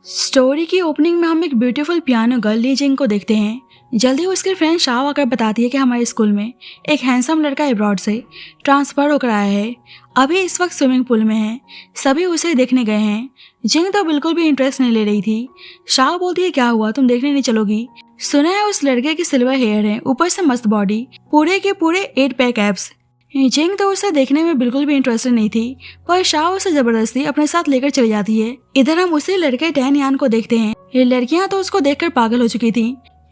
Story की opening में हम एक ब्यूटीफुल पियानो गर्ल ली जिंग को देखते हैं। जल्दी उसकी फ्रेंड शाव आकर बताती है कि हमारे स्कूल में एक हैंडसम लड़का अब्रॉड से ट्रांसफर होकर आया है, अभी इस वक्त स्विमिंग पूल में है। सभी उसे देखने गए हैं। जिंग तो बिल्कुल भी इंटरेस्ट नहीं ले रही थी। शाव बोलती है क्या हुआ, तुम देखने नहीं चलोगी? सुना है उस लड़के की सिल्वर हेयर है, ऊपर से मस्त बॉडी, पूरे के पूरे 8 पैक एब्स। जिंग तो उसे देखने में बिल्कुल भी इंटरेस्टेड नहीं थी, पर शाव उसे जबरदस्ती अपने साथ लेकर चली जाती है। इधर हम उसी लड़के टैन यान को देखते हैं। ये लड़कियां तो उसको देखकर पागल हो चुकी थी।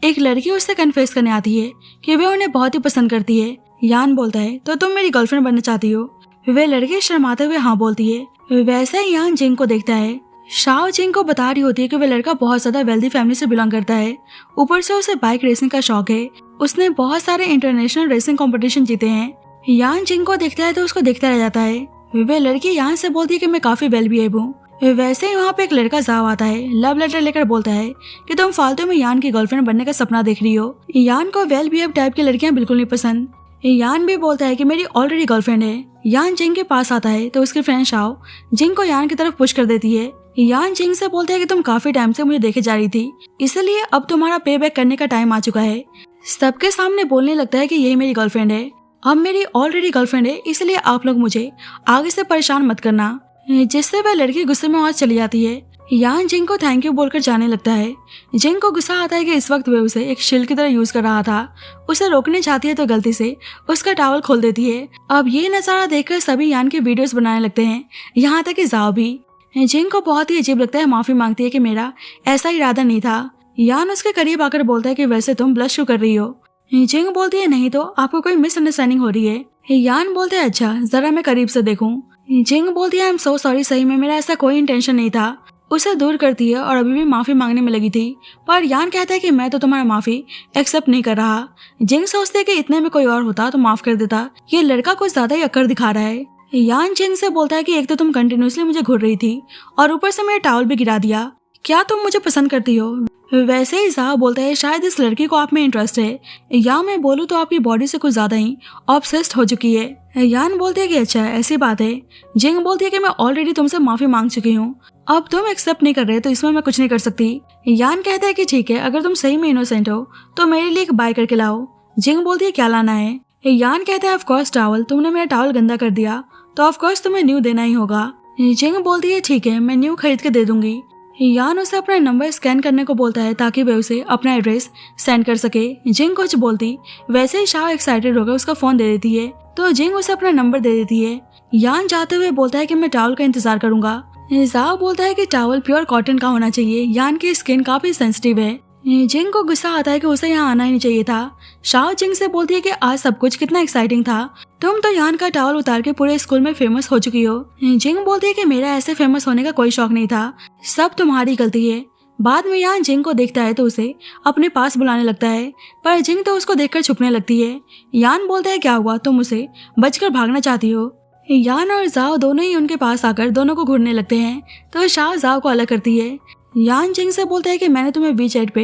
एक लड़की उससे कन्फेस करने आती है कि वह उन्हें बहुत ही पसंद करती है। यान बोलता है तो तुम मेरी गर्लफ्रेंड बनना चाहती हो? वे लड़की शर्माते हुए हाँ बोलती है। वैसे ही यान जिंग को देखता है। शाव जिंग को बता रही होती है कि वह लड़का बहुत ज्यादा वेल्दी फैमिली से बिलोंग करता है, ऊपर से उसे बाइक रेसिंग का शौक है। उसने बहुत सारे इंटरनेशनल रेसिंग कॉम्पिटिशन जीते हैं। यान जिंग को देखता है तो उसको देखता रह जाता है। वे लड़की यान से बोलती है कि मैं काफी वेल बिहेव हूँ। वैसे ही वहाँ पे एक लड़का जाव आता है, लव लेटर लेकर बोलता है कि तुम फालतू में यान की गर्लफ्रेंड बनने का सपना देख रही हो। यान को वेल बिहेव टाइप की लड़कियां बिल्कुल नहीं पसंद। यान भी बोलता है कि मेरी ऑलरेडी गर्लफ्रेंड है। यान जिंग के पास आता है तो उसकी फ्रेंड शाव जिंग को यान की तरफ पुश कर देती है। यान जिंग से बोलता है कि तुम काफी टाइम से मुझे देखे जा रही थी, इसलिए अब तुम्हारा पे बैक करने का टाइम आ चुका है। सबके सामने बोलने लगता है कि यही मेरी गर्लफ्रेंड है, अब मेरी ऑलरेडी गर्लफ्रेंड है, इसलिए आप लोग मुझे आगे से परेशान मत करना। जिससे वह लड़की गुस्से में वहां चली जाती है। यान जिंग को थैंक यू बोलकर जाने लगता है। जिंग को गुस्सा आता है कि इस वक्त वह उसे एक शील्ड की तरह यूज कर रहा था। उसे रोकने चाहती है तो गलती से उसका टॉवल खोल देती है। अब ये नजारा देखकर सभी यान की वीडियोस बनाने लगते हैं, यहाँ तक कि जाओ भी। जिंग को बहुत ही अजीब लगता है, माफी मांगती है कि मेरा ऐसा इरादा नहीं था। यान उसके करीब आकर बोलता है कि वैसे तुम ब्लश क्यों कर रही हो? जिंग बोलती है नहीं तो आपको कोई मिसअंडरस्टैंडिंग हो रही है। यान बोलते है अच्छा जरा मैं करीब से देखूं। जिंग बोलती है आई एम सो सॉरी, सही में मेरा ऐसा कोई इंटेंशन नहीं था। उसे दूर करती है और अभी भी माफी मांगने में लगी थी, पर यान कहता है कि मैं तो तुम्हारा माफी एक्सेप्ट नहीं कर रहा। जिंग सोचती है कि इतने में कोई और होता तो माफ कर देता, ये लड़का कुछ ज्यादा ही अक्कड़ दिखा रहा है। यान जिंग से बोलता है कि एक तो तुम कंटिन्यूसली मुझे घूर रही थी और ऊपर से मेरा टॉवल भी गिरा दिया, क्या तुम मुझे पसंद करती हो? वैसे ही जाह बोलता है शायद इस लड़की को आप में इंटरेस्ट है, या मैं बोलूँ तो आपकी बॉडी से कुछ ज्यादा ही ऑब्सेस्ड हो चुकी है। यान बोलती है कि अच्छा ऐसी बात है। जिंग बोलती है कि मैं ऑलरेडी तुमसे माफी मांग चुकी हूँ, अब तुम एक्सेप्ट नहीं कर रहे तो इसमें मैं कुछ नहीं कर सकती। यान कहता है कि ठीक है, अगर तुम सही में इनोसेंट हो तो मेरे लिए एक बाय करके लाओ। जिंग बोलती है क्या लाना है? यान कहता है ऑफ कोर्स टॉवल, तुमने मेरा टॉवल गंदा कर दिया तो ऑफ कोर्स तुम्हें न्यू देना ही होगा। जिंग बोलती है ठीक है, मैं न्यू खरीद के दे दूंगी। यान उसे अपना नंबर स्कैन करने को बोलता है ताकि वह उसे अपना एड्रेस सेंड कर सके। जिंग कुछ बोलती, वैसे ही शाह एक्साइटेड होकर उसका फोन दे देती है तो जिंग उसे अपना नंबर दे देती है। यान जाते हुए बोलता है कि मैं टॉवल का इंतजार करूंगा। जाह बोलता है कि टॉवल प्योर कॉटन का होना चाहिए, यान की स्किन काफी सेंसिटिव है। जिंग को गुस्सा आता है कि उसे यहाँ आना ही नहीं चाहिए था। शाह जिंग से बोलती है कि आज सब कुछ कितना एक्साइटिंग था, तुम तो यान का टॉवल उतार के पूरे स्कूल में फेमस हो चुकी हो। जिंग बोलती है कि मेरा ऐसे फेमस होने का कोई शौक नहीं था, सब तुम्हारी गलती है। बाद में यान जिंग को देखता है तो उसे अपने पास बुलाने लगता है, पर जिंग तो उसको देखकर छुपने लगती है। यान बोलता है क्या हुआ, तुम उसे बचकर भागना चाहती हो? यान और जाओ दोनों ही उनके पास आकर दोनों को घूरने लगते हैं तो शाह जाओ को अलग करती है। यान जिंग से बोलता है कि मैंने तुम्हें वीचैट पे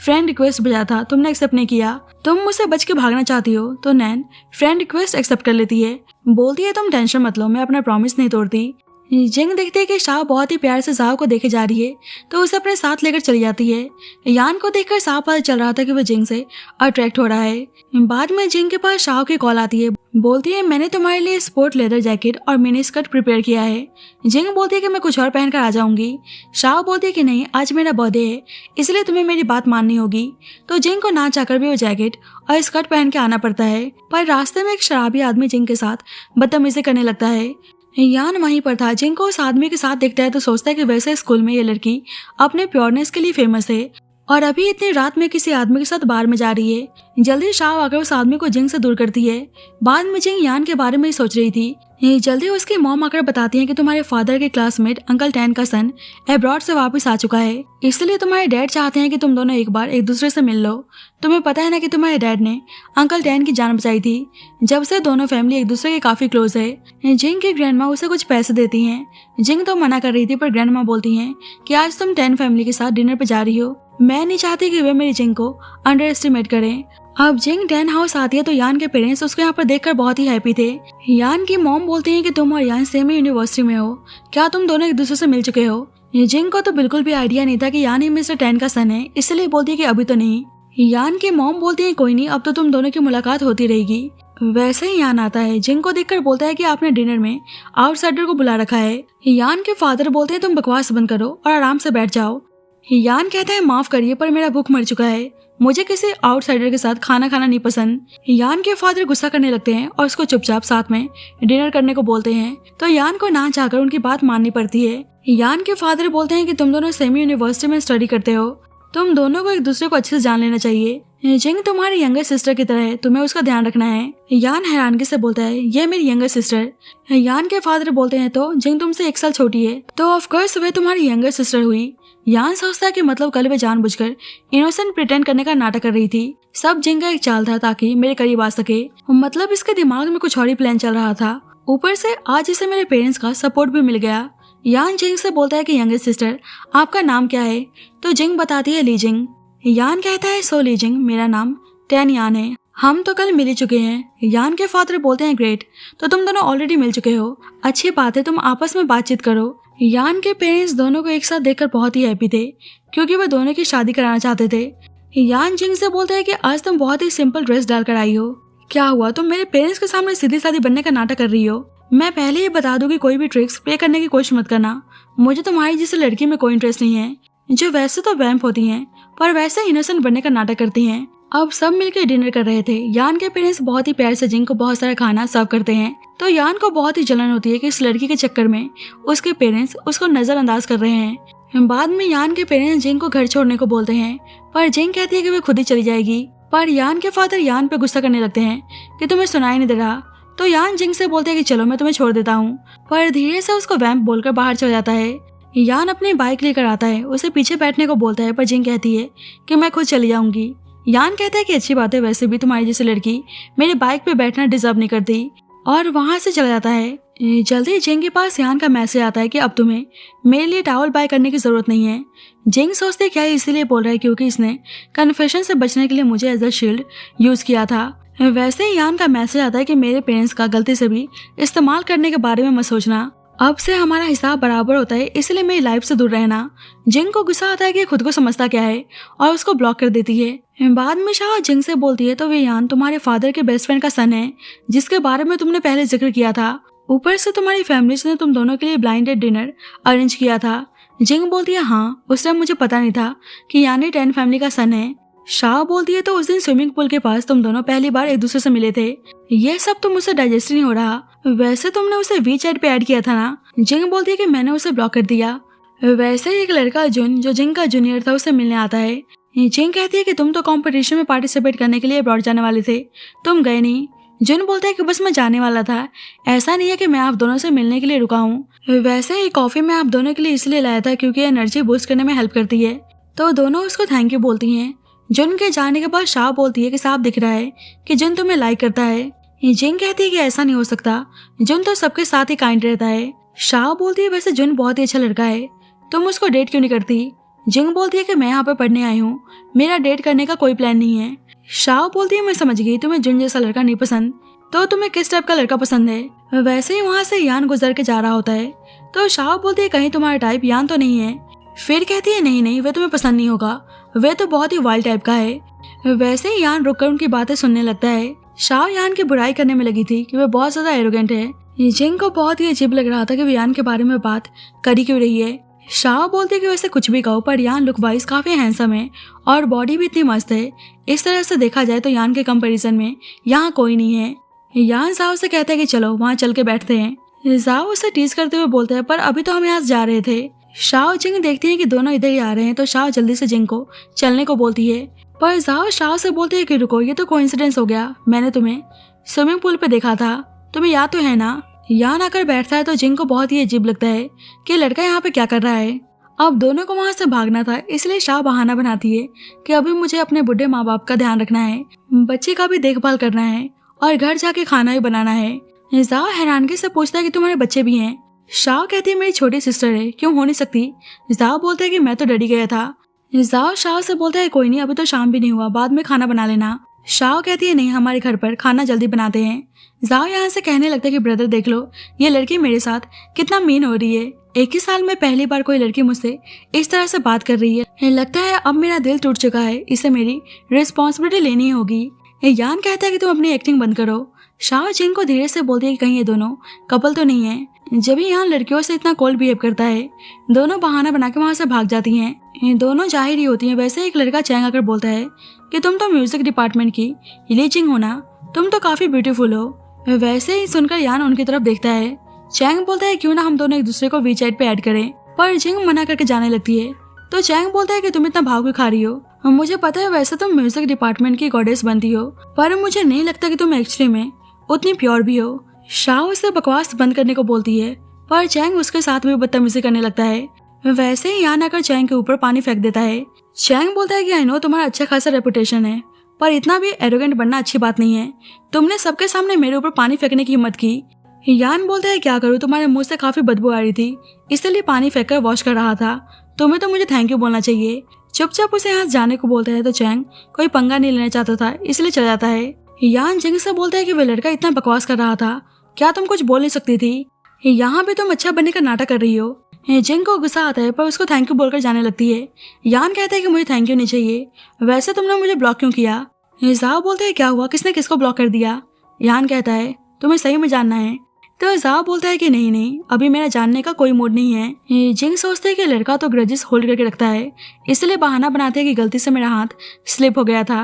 फ्रेंड रिक्वेस्ट भेजा था, तुमने एक्सेप्ट नहीं किया, तुम मुझसे बच के भागना चाहती हो। तो नैन फ्रेंड रिक्वेस्ट एक्सेप्ट कर लेती है, बोलती है तुम टेंशन मत लो, मैं अपना प्रॉमिस नहीं तोड़ती। जिंग देखती है कि शाह बहुत ही प्यार से जाओ को देखे जा रही है तो उसे अपने साथ लेकर चली जाती है। यान को देखकर शाह पता चल रहा था कि वह जिंग से अट्रैक्ट हो रहा है। बाद में जिंग के पास शाह की कॉल आती है, बोलती है मैंने तुम्हारे लिए स्पोर्ट लेदर जैकेट और मिनी स्कर्ट प्रिपेयर किया है। जिंग बोलती है कि मैं कुछ और पहनकर आ जाऊंगी। शाह बोलती है कि नहीं, आज मेरा बर्थडे है इसलिए तुम्हें मेरी बात माननी होगी। तो जिंग को ना चाहकर भी वो जैकेट और स्कर्ट पहन के आना पड़ता है, पर रास्ते में एक शराबी आदमी जिंग के साथ बदतमीजी करने लगता है। यान वहीं पर था। जिंग को उस आदमी के साथ देखता है तो सोचता है कि वैसे स्कूल में ये लड़की अपने प्योरनेस के लिए फेमस है और अभी इतनी रात में किसी आदमी के साथ बार में जा रही है। जल्दी शाह आकर उस आदमी को जिंग से दूर करती है। बाद में जिंग यान के बारे में ही सोच रही थी। जल्दी उसकी मॉम आकर बताती है कि तुम्हारे फादर के क्लासमेट अंकल टैन का सन अब्रॉड से वापस आ चुका है, इसलिए तुम्हारे डैड चाहते हैं कि तुम दोनों एक बार एक दूसरे से मिल लो। तुम्हें पता है ना कि तुम्हारे डैड ने अंकल टैन की जान बचाई थी, जब से दोनों फैमिली एक दूसरे के काफी क्लोज है। जिंग की ग्रैंडमा उसे कुछ पैसे देती हैं। जिंग तो मना कर रही थी पर ग्रैंडमा बोलती हैं कि आज तुम टैन फैमिली के साथ डिनर पे जा रही हो, मैं नहीं चाहती कि वे मेरी जिंग को अंडर एस्टिमेट करें। अब जिंग टैन हाउस आती है तो यान के पेरेंट्स उसको यहाँ पर देखकर बहुत ही हैप्पी थे। यान की मॉम बोलती हैं कि तुम और यान सेम ही यूनिवर्सिटी में हो, क्या तुम दोनों एक दूसरे से मिल चुके हो? जिंग को तो बिल्कुल भी आइडिया नहीं था कि यान ही मिस्टर टेन का सन है, इसलिए बोलती है कि अभी तो नहीं। यान की मॉम बोलती है कोई नहीं, अब तो तुम दोनों की मुलाकात होती रहेगी। वैसे ही यान आता है, जिंग को देखकर बोलता है कि आपने डिनर में आउटसाइडर को बुला रखा है। यान के फादर बोलते हैं तुम बकवास बंद करो और आराम से बैठ जाओ। यान कहता है माफ करिए पर मेरा भूख मर चुका है, मुझे किसी आउटसाइडर के साथ खाना खाना नहीं पसंद। यान के फादर गुस्सा करने लगते हैं और उसको चुपचाप साथ में डिनर करने को बोलते हैं, तो यान को ना चाहकर उनकी बात माननी पड़ती है। यान के फादर बोलते हैं कि तुम दोनों सेमी यूनिवर्सिटी में स्टडी करते हो, तुम दोनों को एक दूसरे को अच्छे से जान लेना चाहिए। जिंग तुम्हारी यंगर सिस्टर की तरह है, तुम्हें उसका ध्यान रखना है। यान हैरानगी से बोलता है ये मेरी यंगर सिस्टर। यान के फादर बोलते हैं तो जिंग तुमसे 1 साल छोटी है, तो ऑफ कोर्स वे तुम्हारी यंगर सिस्टर हुई। यान सोचता है कि मतलब कल वे जानबूझकर इनोसेंट प्रिटेंड करने का नाटक कर रही थी, सब जिंग का एक चाल था ताकि मेरे करीब आ सके। मतलब इसके दिमाग में कुछ और ही प्लान चल रहा था। ऊपर से आज इसे मेरे पेरेंट्स का सपोर्ट भी मिल गया। यान जिंग से बोलता है कि यंगर सिस्टर आपका नाम क्या है, तो जिंग बताती है ली जिंग। यान कहता है सो ली जिंग, मेरा नाम टेन यान है, हम तो कल मिल ही चुके हैं। यान के फादर बोलते हैं ग्रेट, तो तुम दोनों ऑलरेडी मिल चुके हो, अच्छी बात है, तुम आपस में बातचीत करो। यान के पेरेंट्स दोनों को एक साथ देखकर बहुत ही हैप्पी थे क्योंकि वे दोनों की शादी कराना चाहते थे। यान जिंग से बोलता है कि आज तुम बहुत ही सिंपल ड्रेस डालकर आई हो, क्या हुआ तुम मेरे पेरेंट्स के सामने सीधी सादी बनने का नाटक कर रही हो। मैं पहले ही बता दूं कि कोई भी ट्रिक्स प्ले करने की कोशिश मत करना, मुझे तुम्हारी जैसे लड़की में कोई इंटरेस्ट नहीं है जो वैसे तो वैम्प होती हैं पर वैसे इनोसेंट बनने का नाटक करती हैं। अब सब मिलकर डिनर कर रहे थे। यान के पेरेंट्स बहुत ही प्यार से जिंग को बहुत सारा खाना सर्व करते हैं, तो यान को बहुत ही जलन होती है कि इस लड़की के चक्कर में उसके पेरेंट्स उसको नजरअंदाज कर रहे हैं। बाद में यान के पेरेंट्स जिंग को घर छोड़ने को बोलते हैं, पर जिंग कहती है कि वे खुद ही चली जाएगी। पर यान के फादर यान पे गुस्सा करने लगते हैं कि तुम्हें सुनाई नहीं दे रहा, तो यान जिंग से बोलते हैं कि चलो मैं तुम्हें छोड़ देता हूँ, पर धीरे से उसको वैम्प बोलकर बाहर चला जाता है। यान अपनी बाइक लेकर आता है, उसे पीछे बैठने को बोलता है, पर जिंग कहती है कि मैं खुद चली जाऊंगी। यान कहता है कि अच्छी बात है, वैसे भी तुम्हारी जैसी लड़की मेरी बाइक पे बैठना डिजर्व नहीं करती, और वहां से चला जाता है। जल्दी जिंग के पास यान का मैसेज आता है कि अब तुम्हें मेरे लिए टावल बाय करने की जरूरत नहीं है। जिंग सोचते क्या इसीलिए बोल रहा है क्योंकि इसने कन्फेशन से बचने के लिए मुझे एज अ शील्ड यूज किया था। वैसे ही यान का मैसेज आता है कि मेरे पेरेंट्स का गलती से भी इस्तेमाल करने के बारे में मत सोचना, अब से हमारा हिसाब बराबर होता है, इसलिए मेरी लाइफ से दूर रहना। जिंग को गुस्सा आता है कि खुद को समझता क्या है और उसको ब्लॉक कर देती है। बाद में शाह जिंग से बोलती है तो वे यान तुम्हारे फादर के बेस्ट फ्रेंड का सन है जिसके बारे में तुमने पहले जिक्र किया था, ऊपर से तुम्हारी फैमिली ने तुम दोनों के लिए ब्लाइंडेड डिनर अरेंज किया था। जिंग बोलती है हाँ, उस टाइम मुझे पता नहीं था कि यानी टेन फैमिली का सन है। शाह बोलती है तो उस दिन स्विमिंग पूल के पास तुम दोनों पहली बार एक दूसरे से मिले थे, ये सब तो मुझसे डाइजेस्ट नहीं हो रहा। वैसे तुमने उसे वीचैट पे ऐड किया था ना। जिंग बोलती है कि मैंने उसे ब्लॉक कर दिया। वैसे ही एक लड़का जुन जो जिंग का जूनियर था उसे मिलने आता है। जिंग कहती है कि तुम तो कंपटीशन में पार्टिसिपेट करने के लिए अब्रॉड जाने वाले थे, तुम गए नहीं। जुन बोलता है कि बस मैं जाने वाला था, ऐसा नहीं है कि मैं आप दोनों से मिलने के लिए रुका हूँ। वैसे ही कॉफी मैं आप दोनों के लिए इसलिए लाया था क्योंकि एनर्जी बूस्ट करने में हेल्प करती है, तो दोनों उसको थैंक यू बोलती हैं। जुन के जाने के बाद शाह बोलती है कि साफ दिख रहा है कि जुन तुम्हें लाइक करता है। जिंग कहती है कि ऐसा नहीं हो सकता, जुन तो सबके साथ ही काइंड रहता है। शाह बोलती है वैसे जुन बहुत ही अच्छा लड़का है, तुम उसको डेट क्यों नहीं करती। जिंग बोलती है कि मैं यहाँ पे पढ़ने आई हूँ, मेरा डेट करने का कोई प्लान नहीं है। शाह बोलती है मैं समझ गई, तुम्हें जुन जैसा लड़का नहीं पसंद, तो तुम्हें किस टाइप का लड़का पसंद है। वैसे ही वहाँ से यान गुजर के जा रहा होता है, तो शाह बोलती है कहीं तुम्हारा टाइप यान तो नहीं है। फिर कहती है नहीं नहीं, वे तुम्हें पसंद नहीं होगा, वे तो बहुत ही वाइल्ड टाइप का है। वैसे ही यान रुककर उनकी बातें सुनने लगता है। शाह यान की बुराई करने में लगी थी कि वह बहुत ज्यादा एरोगेंट है। जिंग को बहुत ही अजीब लग रहा था कि वे यान के बारे में बात करी क्यों रही है। शाह बोलती है कि वैसे कुछ भी कहो पर यान लुक वाइज काफी हैंडसम है और बॉडी भी इतनी मस्त है, इस तरह से देखा जाए तो यान के कंपैरिजन में यहाँ कोई नहीं है। यान जाओ से कहता है कि चलो वहाँ चल के बैठते हैं। जाओ उसे टीज करते हुए बोलते हैं पर अभी तो हम यहाँ जा रहे थे। शाह और जिंग देखती है कि दोनों इधर ही आ रहे हैं, तो शाह जल्दी से जिंग को चलने को बोलती है, पर जाओ शाह से बोलती है कि रुको, ये तो कोइंसिडेंस हो गया, मैंने तुम्हें स्विमिंग पूल पे देखा था, तुम्हें याद तो है ना। यान आकर बैठता है तो जिंग को बहुत ही अजीब लगता है कि लड़का यहाँ पे क्या कर रहा है। अब दोनों को वहाँ से भागना था, इसलिए शाह बहाना बनाती है कि अभी मुझे अपने बुढ़े माँ बाप का ध्यान रखना है, बच्चे का भी देखभाल करना है और घर जाके खाना भी बनाना है। जाओ हैरानगी से पूछता है कि तुम्हारे बच्चे भी हैं। शाह कहती है मेरी छोटी सिस्टर है, क्यों हो नहीं सकती। जाओ बोलता है कि मैं तो डरी गया था। जाओ शाह से बोलता है कोई नहीं, अभी तो शाम भी नहीं हुआ, बाद में खाना बना लेना। शाओ कहती है नहीं, हमारे घर पर खाना जल्दी बनाते हैं। जाओ यहाँ से कहने लगता है कि ब्रदर देख लो, ये लड़की मेरे साथ कितना मीन हो रही है। एक ही साल में पहली बार कोई लड़की मुझसे इस तरह से बात कर रही है। लगता है अब मेरा दिल टूट चुका है, इसे मेरी रिस्पॉन्सिबिलिटी लेनी होगी। यान कहता है कि तुम अपनी एक्टिंग बंद करो। शाओ जिंग को धीरे से बोलती है कि कहीं ये दोनों कपल तो नहीं है। जब ही यहाँ लड़कियों से इतना कोल्ड बिहेव करता है, दोनों बहाना बना के वहाँ से भाग जाती हैं। दोनों जाहिर ही होती हैं। वैसे एक लड़का चैंग आकर बोलता है कि तुम तो म्यूजिक डिपार्टमेंट की ली जिंग हो ना, तुम तो काफी ब्यूटीफुल हो। वैसे ही सुनकर यान उनकी तरफ देखता है। चैंग बोलता है क्यों ना हम दोनों एक दूसरे को वीचैट पे ऐड करें, पर जिंग मना करके जाने लगती है। तो चैंग बोलता है कि तुम इतना भाव क्यों खा रही हो, मुझे पता है वैसे तुम म्यूजिक डिपार्टमेंट की गॉडेस बनती हो, पर मुझे नहीं लगता कि तुम एक्चुअली में उतनी प्योर भी हो। शाओ उसे बकवास बंद करने को बोलती है, पर चैंग उसके साथ भी बदतमीजी करने लगता है। वैसे ही यान आकर चैंग के ऊपर पानी फेंक देता है। चैंग बोलता है कि आई नो तुम्हारा अच्छा खासा रेपुटेशन है, पर इतना भी एरोगेंट बनना अच्छी बात नहीं है। तुमने सबके सामने मेरे ऊपर पानी फेंकने की हिम्मत की। यान बोलता है क्या करूँ, तुम्हारे मुंह से काफी बदबू आ रही थी, इसलिए पानी फेंक कर वॉश कर रहा था। तुम्हें तो मुझे थैंक यू बोलना चाहिए। चुपचाप उसे यहाँ जाने को बोलता है तो चैंग कोई पंगा नहीं लेना चाहता था, इसलिए चला जाता है। यान जिंग से बोलता है कि वह लड़का इतना बकवास कर रहा था, क्या तुम कुछ बोल नहीं सकती थी? यहाँ पे तुम अच्छा बनने का नाटक कर रही हो। जिंग को गुस्सा आता है, पर उसको थैंक यू बोलकर जाने लगती है। यान कहता है कि मुझे थैंक यू नहीं चाहिए, वैसे तुमने मुझे ब्लॉक क्यों किया? जाओ बोलते है क्या हुआ, किसने किसको ब्लॉक कर दिया? यान कहता है तुम्हें सही में जानना है? तो जाओ बोलता है कि नहीं, अभी मेरा जानने का कोई मूड नहीं है। जिंग सोचते है कि लड़का तो ग्रजेस होल्ड करके रखता है, इसलिए बहाना बनाते है कि गलती से मेरा हाथ स्लिप हो गया था।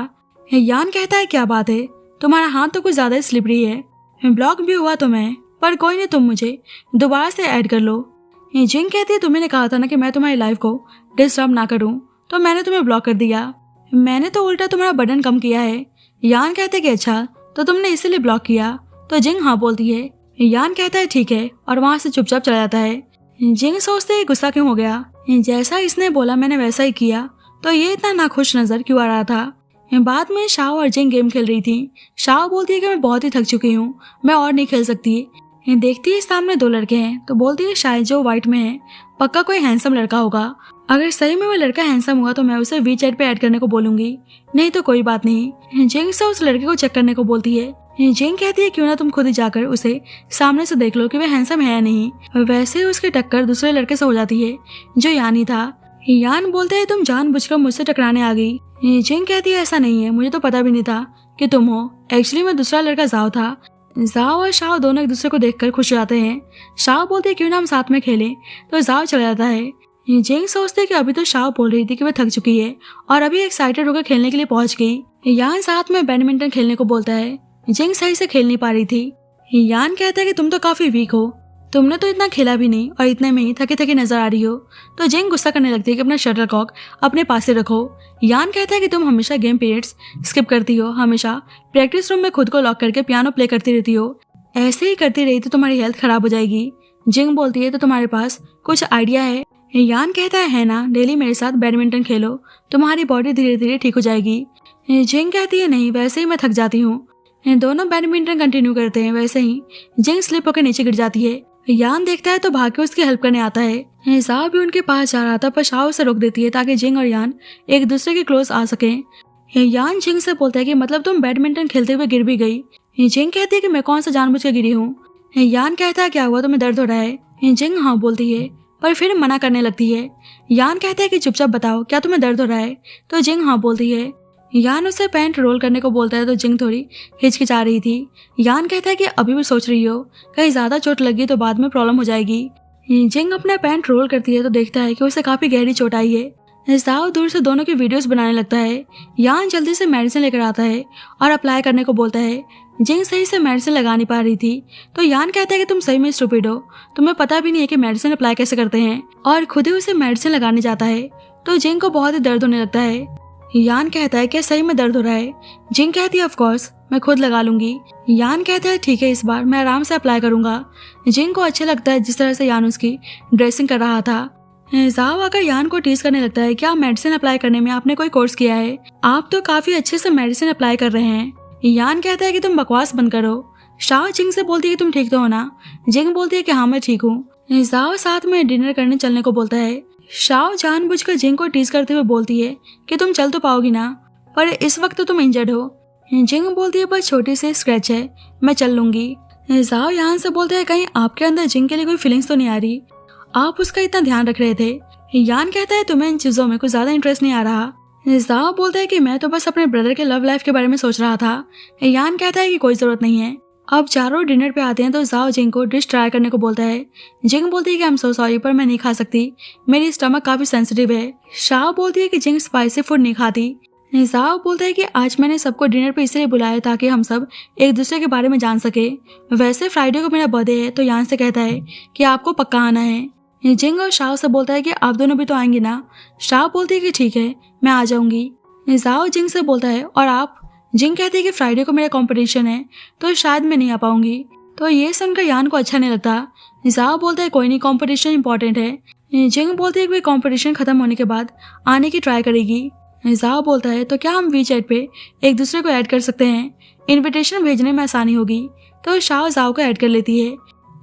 यान कहता है क्या बात है, तुम्हारा हाथ तो कुछ ज्यादा स्लिपरी है, ब्लॉक भी हुआ तो मैं, पर कोई नहीं, तुम मुझे दोबारा से ऐड कर लो। जिंग कहती है तुम्हें कहा था ना कि मैं तुम्हारी लाइफ को डिस्टर्ब ना करूं, तो मैंने तुम्हें ब्लॉक कर दिया, मैंने तो उल्टा तुम्हारा बर्डन कम किया है। यान कहते है कि अच्छा, तो तुमने इसीलिए ब्लॉक किया? तो जिंग हाँ बोलती है। यान कहता है ठीक है, और वहाँ से चुपचाप चला जाता है। जिंग सोचते है गुस्सा क्यों हो गया, जैसा इसने बोला मैंने वैसा ही किया, तो ये इतना नाखुश नजर क्यों आ रहा था? बाद में शाओ और जिंग गेम खेल रही थी। शाओ बोलती है कि मैं बहुत ही थक चुकी हूँ, मैं और नहीं खेल सकती। देखती है सामने दो लड़के हैं, तो बोलती है शायद जो व्हाइट में है पक्का कोई हैंडसम लड़का होगा, अगर सही में वो लड़का हैंडसम हुआ तो मैं उसे वीचैट पे ऐड करने को बोलूंगी, नहीं तो कोई बात नहीं। जिंग से उस लड़के को चेक करने को बोलती है। जिंग कहती है क्यों ना तुम खुद ही जाकर उसे सामने से देख लो कि वह हैंडसम है या नहीं। वैसे उसकी टक्कर दूसरे लड़के से हो जाती है जो यान ही था। यान बोलते है तुम जानबूझकर मुझसे टकराने आ गई। जिंग कहती है ऐसा नहीं है, मुझे तो पता भी नहीं था कि तुम हो, एक्चुअली मैं दूसरा लड़का जाओ था। जाओ और शाओ दोनों एक दूसरे को देखकर खुश हो जाते हैं। शाओ बोलती है क्यों ना हम साथ में खेलें, तो जाओ चला जाता है। जिंग सोचते है कि अभी तो शाओ बोल रही थी कि वह थक चुकी है और अभी एक्साइटेड होकर खेलने के लिए पहुंच गई। यान साथ में बैडमिंटन खेलने को बोलता है। जिंग सही से खेल नहीं पा रही थी। यान कहता है कि तुम तो काफी वीक हो, तुमने तो इतना खेला भी नहीं और इतने में ही थकी थकी नजर आ रही हो। तो जिंग गुस्सा करने लगती है कि अपना शटलकॉक अपने पास से रखो। यान कहता है कि तुम हमेशा गेम पीरियड्स स्किप करती हो, हमेशा प्रैक्टिस रूम में खुद को लॉक करके पियानो प्ले करती रहती हो, ऐसे ही करती रही तो तुम्हारी हेल्थ खराब हो जाएगी। जिंग बोलती है तो तुम्हारे पास कुछ आइडिया है? यान कहता है ना, डेली मेरे साथ बैडमिंटन खेलो, तुम्हारी बॉडी धीरे धीरे ठीक हो जाएगी। जिंग कहती है नहीं, वैसे ही मैं थक जाती हूँ। दोनों बैडमिंटन कंटिन्यू करते हैं। वैसे ही जिंग स्लिप होकर नीचे गिर जाती है। यान देखता है तो भाग के उसकी हेल्प करने आता है। जाओ भी उनके पास जा रहा था, पर शाओ उसे रोक देती है ताकि जिंग और यान एक दूसरे के क्लोज आ सके। यान जिंग से बोलता है कि मतलब तुम बैडमिंटन खेलते हुए गिर भी गई? जिंग कहती है कि मैं कौन सा जानबूझ के गिरी हूँ। यान कहता है क्या हुआ, तुम्हें दर्द हो रहा है? जिंग हाँ बोलती है, पर फिर मना करने लगती है। यान कहता है कि चुपचाप बताओ क्या तुम्हें दर्द हो रहा है? तो जिंग हाँ बोलती है। यान उसे पैंट रोल करने को बोलता है तो जिंग थोड़ी हिचकिचा रही थी। यान कहता है कि अभी भी सोच रही हो, कहीं ज्यादा चोट लगी तो बाद में प्रॉब्लम हो जाएगी। जिंग अपना पैंट रोल करती है तो देखता है कि उसे काफी गहरी चोट आई है। जाओ दूर से दोनों की वीडियोस बनाने लगता है। यान जल्दी से मेडिसिन लेकर आता है और अप्लाई करने को बोलता है। जिंग सही से मेडिसिन लगा नहीं पा रही थी, तो यान कहता है कि तुम सही में स्टूपिड हो, तुम्हें पता भी नहीं है कि मेडिसिन अप्लाई कैसे करते हैं, और खुद ही उसे मेडिसिन लगाने जाता है। तो जिंग को बहुत ही दर्द होने लगता है। यान कहता है क्या सही में दर्द हो रहा है? जिंग कहती है ऑफ कोर्स, मैं खुद लगा लूंगी। यान कहता है ठीक है, इस बार मैं आराम से अप्लाई करूंगा। जिंग को अच्छा लगता है जिस तरह से यान उसकी ड्रेसिंग कर रहा था। जाओ आकर यान को टीज करने लगता है, क्या मेडिसिन अप्लाई करने में आपने कोई कोर्स किया है? आप तो काफी अच्छे से मेडिसिन अप्लाई कर रहे हैं। यान कहता है कि तुम बकवास बंद करो। शाओ जिंग से बोलती है कि तुम ठीक तो हो ना? जिंग बोलती है कि हाँ मैं ठीक हूँ। जाओ साथ में डिनर करने चलने को बोलता है। शाओ जानबूझकर जिंग को टीज करते हुए बोलती है कि तुम चल तो पाओगी ना, पर इस वक्त तो तुम इंजर्ड हो। जिंग बोलती है बस छोटी सी स्क्रैच है, मैं चल लूंगी। जाओ यान से बोलता है कहीं आपके अंदर जिंग के लिए कोई फीलिंग्स तो नहीं आ रही, आप उसका इतना ध्यान रख रहे थे। यान कहता है तुम्हें इन चीजों में कुछ ज्यादा इंटरेस्ट नहीं आ रहा। जाओ बोलता है कि मैं तो बस अपने ब्रदर के लव लाइफ के बारे में सोच रहा था। यान कहता है कि कोई जरूरत नहीं है। अब चारों डिनर पे आते हैं तो जाओ जिंग को डिश ट्राई करने को बोलता है। जिंग बोलती है कि आई एम सो सॉरी पर मैं नहीं खा सकती, मेरी स्टमक काफी सेंसिटिव है। शाओ बोलती है कि जिंग स्पाइसी फूड नहीं खाती। जाओ बोलता है कि आज मैंने सबको डिनर पे इसलिए बुलाया ताकि हम सब एक दूसरे के बारे में जान सके। वैसे फ्राइडे को मेरा बर्थडे है। तो यान से कहता है कि आपको पक्का आना है। जिंग और शाओ से बोलता है कि आप दोनों भी तो आएंगे ना। शाओ बोलती है कि ठीक है मैं आ जाऊंगी। जाओ जिंग से बोलता है और आप। जिंग कहती है कि फ्राइडे को मेरा कंपटीशन है तो शायद मैं नहीं आ पाऊंगी। तो ये सुनकर यान को अच्छा नहीं लगता। जाओ बोलता है कोई नहीं, कंपटीशन इंपॉर्टेंट है। जिंग बोलती है कि कंपटीशन खत्म होने के बाद आने की ट्राई करेगी। जाओ बोलता है तो क्या हम वीचैट पे एक दूसरे को ऐड कर सकते हैं, इनविटेशन भेजने में आसानी होगी। तो शाओ जाओ को ऐड कर लेती है।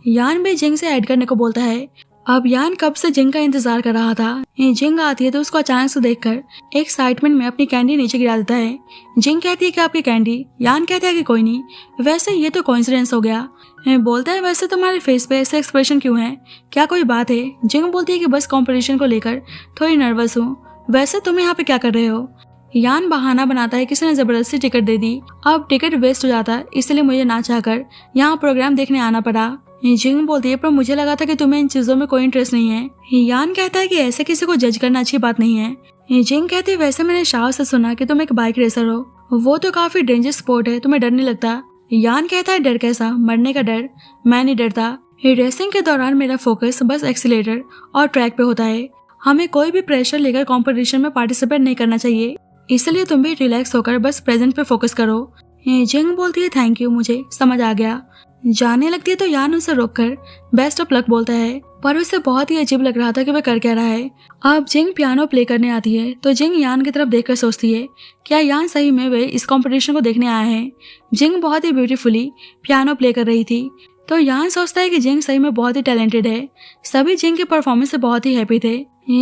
यान भी जिंग से ऐड करने को बोलता है। अब यान कब से जिंग का इंतजार कर रहा था। जिंग आती है तो उसको अचानक से देखकर एक्साइटमेंट में अपनी कैंडी नीचे गिरा देता है। जिंग कहती है कि आपकी कैंडी। यान कहता है कि कोई नहीं, वैसे ये तो कोइंसिडेंस हो गया। बोलता है वैसे तुम्हारे फेस पे ऐसे एक्सप्रेशन क्यों है, क्या कोई बात है। जिंग बोलती है कि बस कॉम्पिटिशन को लेकर थोड़ी नर्वस हूँ। वैसे तुम यहाँ पे क्या कर रहे हो। यान बहाना बनाता है किसी ने जबरदस्ती टिकट दे दी, अब टिकट वेस्ट हो जाता इसलिए मुझे ना चाहकर यहाँ प्रोग्राम देखने आना पड़ा। जिंग बोलती है पर मुझे लगा था कि तुम्हें इन चीजों में कोई इंटरेस्ट नहीं है। यान कहता है कि ऐसे किसी को जज करना अच्छी बात नहीं है। जिंग कहती है वैसे मैंने शाओ से सुना कि तुम एक बाइक रेसर हो, वो तो काफी डेंजरस स्पोर्ट है, तुम्हें डर नहीं लगता। यान कहता है डर कैसा, मरने का डर, मैं नहीं डरता। रेसिंग के दौरान मेरा फोकस बस एक्सीलेटर और ट्रैक पे होता है, हमें कोई भी प्रेशर लेकर कंपटीशन में पार्टिसिपेट नहीं करना चाहिए, इसलिए तुम भी रिलैक्स होकर बस प्रेजेंट पे फोकस करो। जिंग बोलती है थैंक यू, मुझे समझ आ गया। जाने लगती है तो यान उसे रोककर बेस्ट ऑफ लक बोलता है, पर उसे बहुत ही अजीब लग रहा था कि वह कर क्या रहा है। अब जिंग पियानो प्ले करने आती है तो जिंग यान की तरफ देखकर सोचती है क्या यान सही में वे इस कंपटीशन को देखने आया है। जिंग बहुत ही ब्यूटीफुली पियानो प्ले कर रही थी तो यान सोचता है कि जिंग सही में बहुत ही टैलेंटेड है। सभी जिंग के परफॉर्मेंस से बहुत ही हैप्पी थे।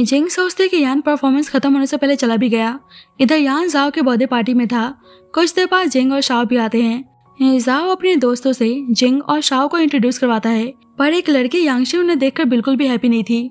जिंग सोचते है कि यान परफॉर्मेंस खत्म होने से पहले चला भी गया। इधर यान जाओ के बर्थडे पार्टी में था। कुछ देर बाद जिंग और शाओ भी आते हैं। जाओ अपने दोस्तों से जिंग और शाओ को इंट्रोड्यूस करवाता है, पर एक लड़की यांगशी उन्हें देखकर बिल्कुल भी हैप्पी नहीं थी।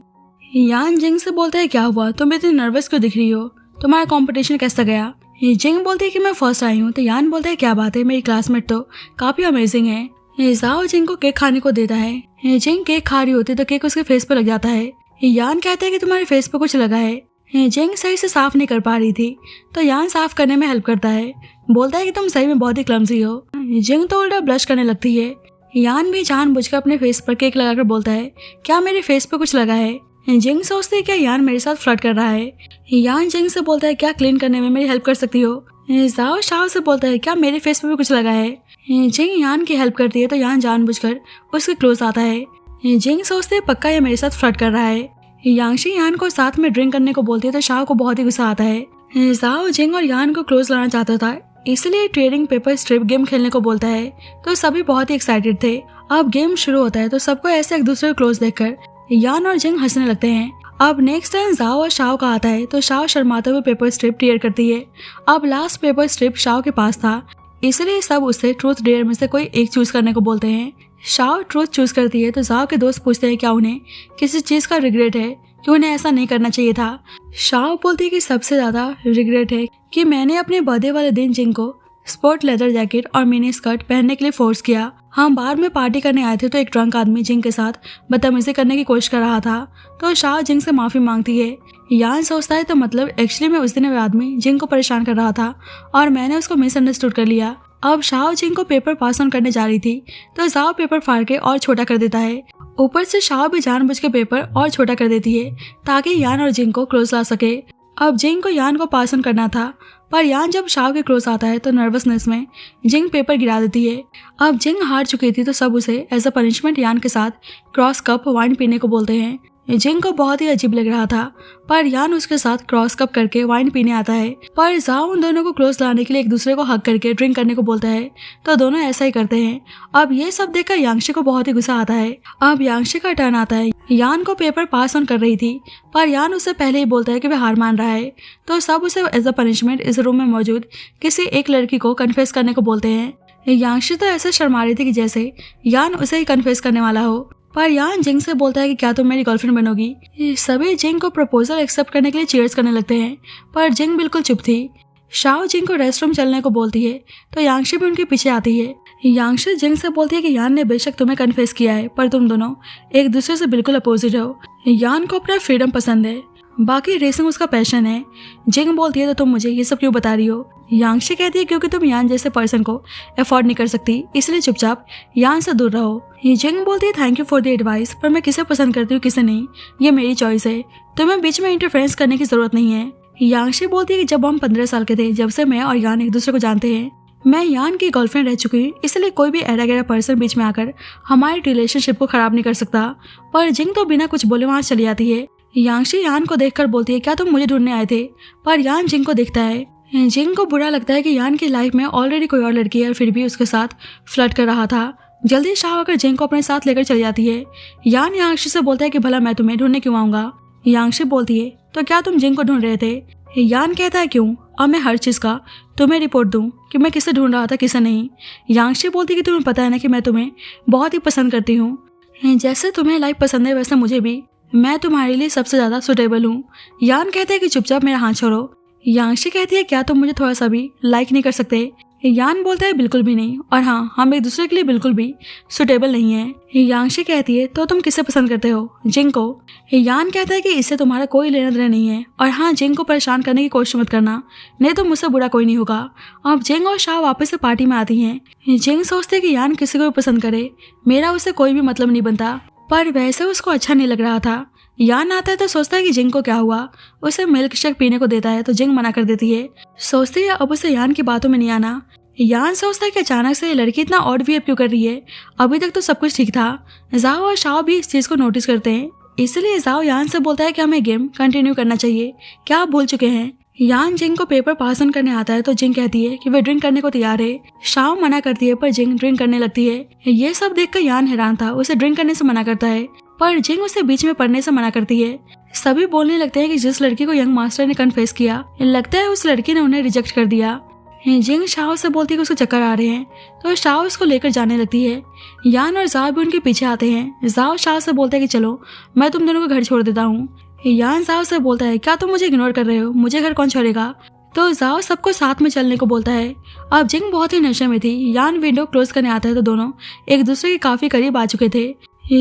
यान जिंग से बोलता है क्या हुआ, तुम इतनी नर्वस क्यों दिख रही हो, तुम्हारा कंपटीशन कैसा गया। जिंग बोलती है कि मैं फर्स्ट आई हूँ। तो यान बोलता है क्या बात है, मेरी क्लासमेट तो काफी अमेजिंग है। जाओ जिंग को केक खाने को देता है। जिंग केक खा रही होती तो केक उसके फेस पर लग जाता है। यान कहता है कि तुम्हारे फेस पर कुछ लगा है। जिंग सही से साफ नहीं कर पा रही थी तो यान साफ करने में हेल्प करता है, बोलता है कि तुम सही में बहुत ही क्लमजी हो। जिंग तो उल्टा ब्लश करने लगती है। यान भी जानबूझकर अपने फेस पर केक लगाकर बोलता है क्या मेरे फेस पर कुछ लगा है। जिंग सोचती है क्या यान मेरे साथ फ्लर्ट कर रहा है। यान जिंग से बोलता है क्या क्लीन करने में मेरी हेल्प कर सकती हो। जाओ शाओ से बोलता है क्या मेरे फेस पर भी कुछ लगा है। जिंग यान की हेल्प करती है तो यान जानबूझकर उसके क्लोज आता है। जिंग सोचते है पक्का ये मेरे साथ फ्लर्ट कर रहा है। यांगशी यान को साथ में ड्रिंक करने को बोलती है तो शाओ को बहुत ही गुस्सा आता है। जाओ जिंग और यान को क्लोज लाना चाहता था इसलिए ट्रेडिंग पेपर स्ट्रिप गेम खेलने को बोलता है तो सभी बहुत ही एक्साइटेड थे। अब गेम शुरू होता है तो सबको ऐसे एक दूसरे को क्लोज देखकर यान और जिंग हंसने लगते हैं। अब नेक्स्ट टाइम जाओ और शाओ का आता है तो शाओ शर्माते हुए पेपर स्ट्रिप क्लियर करती है। अब लास्ट पेपर स्ट्रिप शाओ के पास था इसलिए सब उससे ट्रूथ डेयर में से कोई एक चूज करने को बोलते हैं। शाओ ट्रूथ चूज करती है तो जाओ के दोस्त पूछते हैं क्या उन्हें किसी चीज का रिग्रेट है कि उन्हें ऐसा नहीं करना चाहिए था। शाओ बोलती है कि सबसे ज्यादा रिग्रेट है कि मैंने अपने बर्थडे वाले दिन जिंग को स्पोर्ट लेदर जैकेट और मिनी स्कर्ट पहनने के लिए फोर्स किया। हम बार में पार्टी करने आए थे तो एक ड्रंक आदमी जिंग के साथ बदतमीजी करने की कोशिश कर रहा था तो शाओ जिंग से माफी मांगती है। यान सोचता है तो मतलब एक्चुअली मैं उस दिन वो आदमी जिंग को परेशान कर रहा था और मैंने उसको मिसअंडरस्टूड कर लिया। अब शाओ जिंग को पेपर पास ऑन करने जा रही थी तो जाओ पेपर फाड़ के और छोटा कर देता है। ऊपर से शाओ भी जानबूझ के पेपर और छोटा कर देती है ताकि यान और जिंग को क्लोज ला सके। अब जिंग को यान को पास ऑन करना था पर यान जब शाओ के क्लोज आता है तो नर्वसनेस में जिंग पेपर गिरा देती है। अब जिंग हार चुकी थी तो सब उसे एज अ पनिशमेंट यान के साथ क्रॉस कप वाइन पीने को बोलते हैं। जिंग को बहुत ही अजीब लग रहा था, पर यान उसके साथ क्रॉस कप करके वाइन पीने आता है। पर जाओ उन दोनों को क्लोज लाने के लिए एक दूसरे को हक करके ड्रिंक करने को बोलता है, तो दोनों ऐसा ही करते हैं। अब ये सब देखकर यांगशी को बहुत ही गुस्सा आता है। अब यांगशी का टर्न आता है। यान को पेपर पास ऑन कर रही थी, पर यान उससे पहले ही बोलता है कि वह हार मान रहा है, तो सब उसे एज अ पनिशमेंट इस रूम में मौजूद किसी एक लड़की को कन्फेस करने को बोलते हैं। यांगशी तो ऐसे शर्मा रही थी कि जैसे यान उसे ही कन्फेस करने वाला हो, पर यान जिंग से बोलता है कि क्या तुम मेरी गर्लफ्रेंड बनोगी। सभी जिंग को प्रपोजल एक्सेप्ट करने के लिए चीयर्स करने लगते हैं, पर जिंग बिल्कुल चुप थी। शाओ जिंग को रेस्टरूम चलने को बोलती है, तो यांगशी भी उनके पीछे आती है। यांगशी जिंग से बोलती है कि यान ने बेशक तुम्हें कन्फेस किया है, पर तुम दोनों एक दूसरे से बिल्कुल अपोजिट हो। यान को अपना फ्रीडम पसंद है, बाकी रेसिंग उसका पैशन है। जिंग बोलती है, तो तुम मुझे ये सब क्यों बता रही हो। यांगशी कहती है, क्योंकि तुम यान जैसे पर्सन को अफोर्ड नहीं कर सकती, इसलिए चुपचाप यान से दूर रहो। जिंग बोलती है, thank you for the advice, पर मैं किसे पसंद करती हूँ किसे नहीं, ये मेरी चॉइस है, तुम्हें बीच में इंटरफेरेंस करने की जरूरत नहीं है। यांगशी बोलती है कि जब हम 15 साल के थे, जब से मैं और यान एक दूसरे को जानते हैं, मैं यान की गर्लफ्रेंड रह चुकी हूँ, इसलिए कोई भी एरा गैरा पर्सन बीच में आकर हमारे रिलेशनशिप को खराब नहीं कर सकता। पर जिंग तो बिना कुछ बोले वहां चली जाती है। यांगशी यान को देखकर बोलती है, क्या तुम मुझे ढूंढने आए थे। पर यान जिंग को देखता है। जिंग को बुरा लगता है कि यान की लाइफ में ऑलरेडी कोई और लड़की है और फिर भी उसके साथ फ्लर्ट कर रहा था। जल्दी शाह आकर जिंग को अपने साथ लेकर चली जाती है। यान यांगशी से बोलता है कि भला मैं तुम्हें ढूंढने क्यों आऊंगा। यांगशी बोलती है, तो क्या तुम जिंग को ढूंढ रहे थे। यान कहता है, क्यों, अब मैं हर चीज का तुम्हें रिपोर्ट दूं कि मैं किसे ढूंढ रहा था किसे नहीं। यांगशी बोलती है कि तुम्हें पता है ना कि मैं तुम्हें बहुत ही पसंद करती हूँ, जैसे तुम्हें लाइफ पसंद है वैसे मुझे भी, मैं तुम्हारे लिए सबसे ज्यादा सुटेबल हूँ। यान कहते हैं कि चुपचाप मेरा हाथ छोड़ो। यांगशी कहती है, क्या तुम मुझे थोड़ा सा भी लाइक नहीं कर सकते। यान बोलता है, बिल्कुल भी नहीं, और हाँ, हम एक दूसरे के लिए बिल्कुल भी सुटेबल नहीं है। यांगशी कहती है, तो तुम किसे पसंद करते हो, जिंग को। यान कहता है कि इससे तुम्हारा कोई लेना देना नहीं है, और हाँ, जिंग को परेशान करने की कोशिश मत करना, नहीं तो मुझसे बुरा कोई नहीं होगा। अब जिंग और शाह वापस से पार्टी में आती हैं। जिंग सोचती है कि यान किसी को भी पसंद करे, मेरा उससे कोई भी मतलब नहीं बनता, पर वैसे उसको अच्छा नहीं लग रहा था। यान आता है तो सोचता है कि जिंग को क्या हुआ, उसे मिल्क शेक पीने को देता है, तो जिंग मना कर देती है। सोचती है अब उसे यान की बातों में नहीं आना। यान सोचता है कि अचानक से ये लड़की इतना ऑड बिहेव क्यों कर रही है, अभी तक तो सब कुछ ठीक था। जाओ और शाओ भी इस चीज को नोटिस करते हैं, इसलिए जाओ यान से बोलता है कि हमें गेम कंटिन्यू करना चाहिए, क्या आप भूल चुके हैं। यान जिंग को पेपर पास ऑन करने आता है, तो जिंग कहती है कि वह ड्रिंक करने को तैयार है। शाओ मना करती है, पर जिंग ड्रिंक करने लगती है। ये सब देखकर यान हैरान था, उसे ड्रिंक करने से मना करता है, पर जिंग उसे बीच में पढ़ने से मना करती है। सभी बोलने लगते हैं कि जिस लड़की को यंग मास्टर ने कन्फेस किया, लगता है उस लड़की ने उन्हें रिजेक्ट कर दिया। जिंग शाओ से बोलती है कि उसको चक्कर आ रहे हैं, तो शाओ उसको लेकर जाने लगती है। यान और जाओ भी उनके पीछे आते हैं। जाओ शाओ से बोलता है कि चलो मैं तुम दोनों को घर छोड़ देता हूँ। यान जाओ से बोलता है, क्या तुम मुझे इग्नोर कर रहे हो, मुझे घर कौन छोड़ेगा। तो जाओ सबको साथ में चलने को बोलता है। अब जिंग बहुत ही नशे में थी। यान विंडो क्लोज करने आता है, तो दोनों एक दूसरे के काफी करीब आ चुके थे।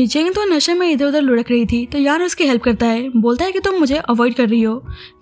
जिंग तो नशे में इधर उधर लुढ़क रही थी, तो यान उसकी हेल्प करता है, बोलता है कि तुम मुझे अवॉइड कर रही हो।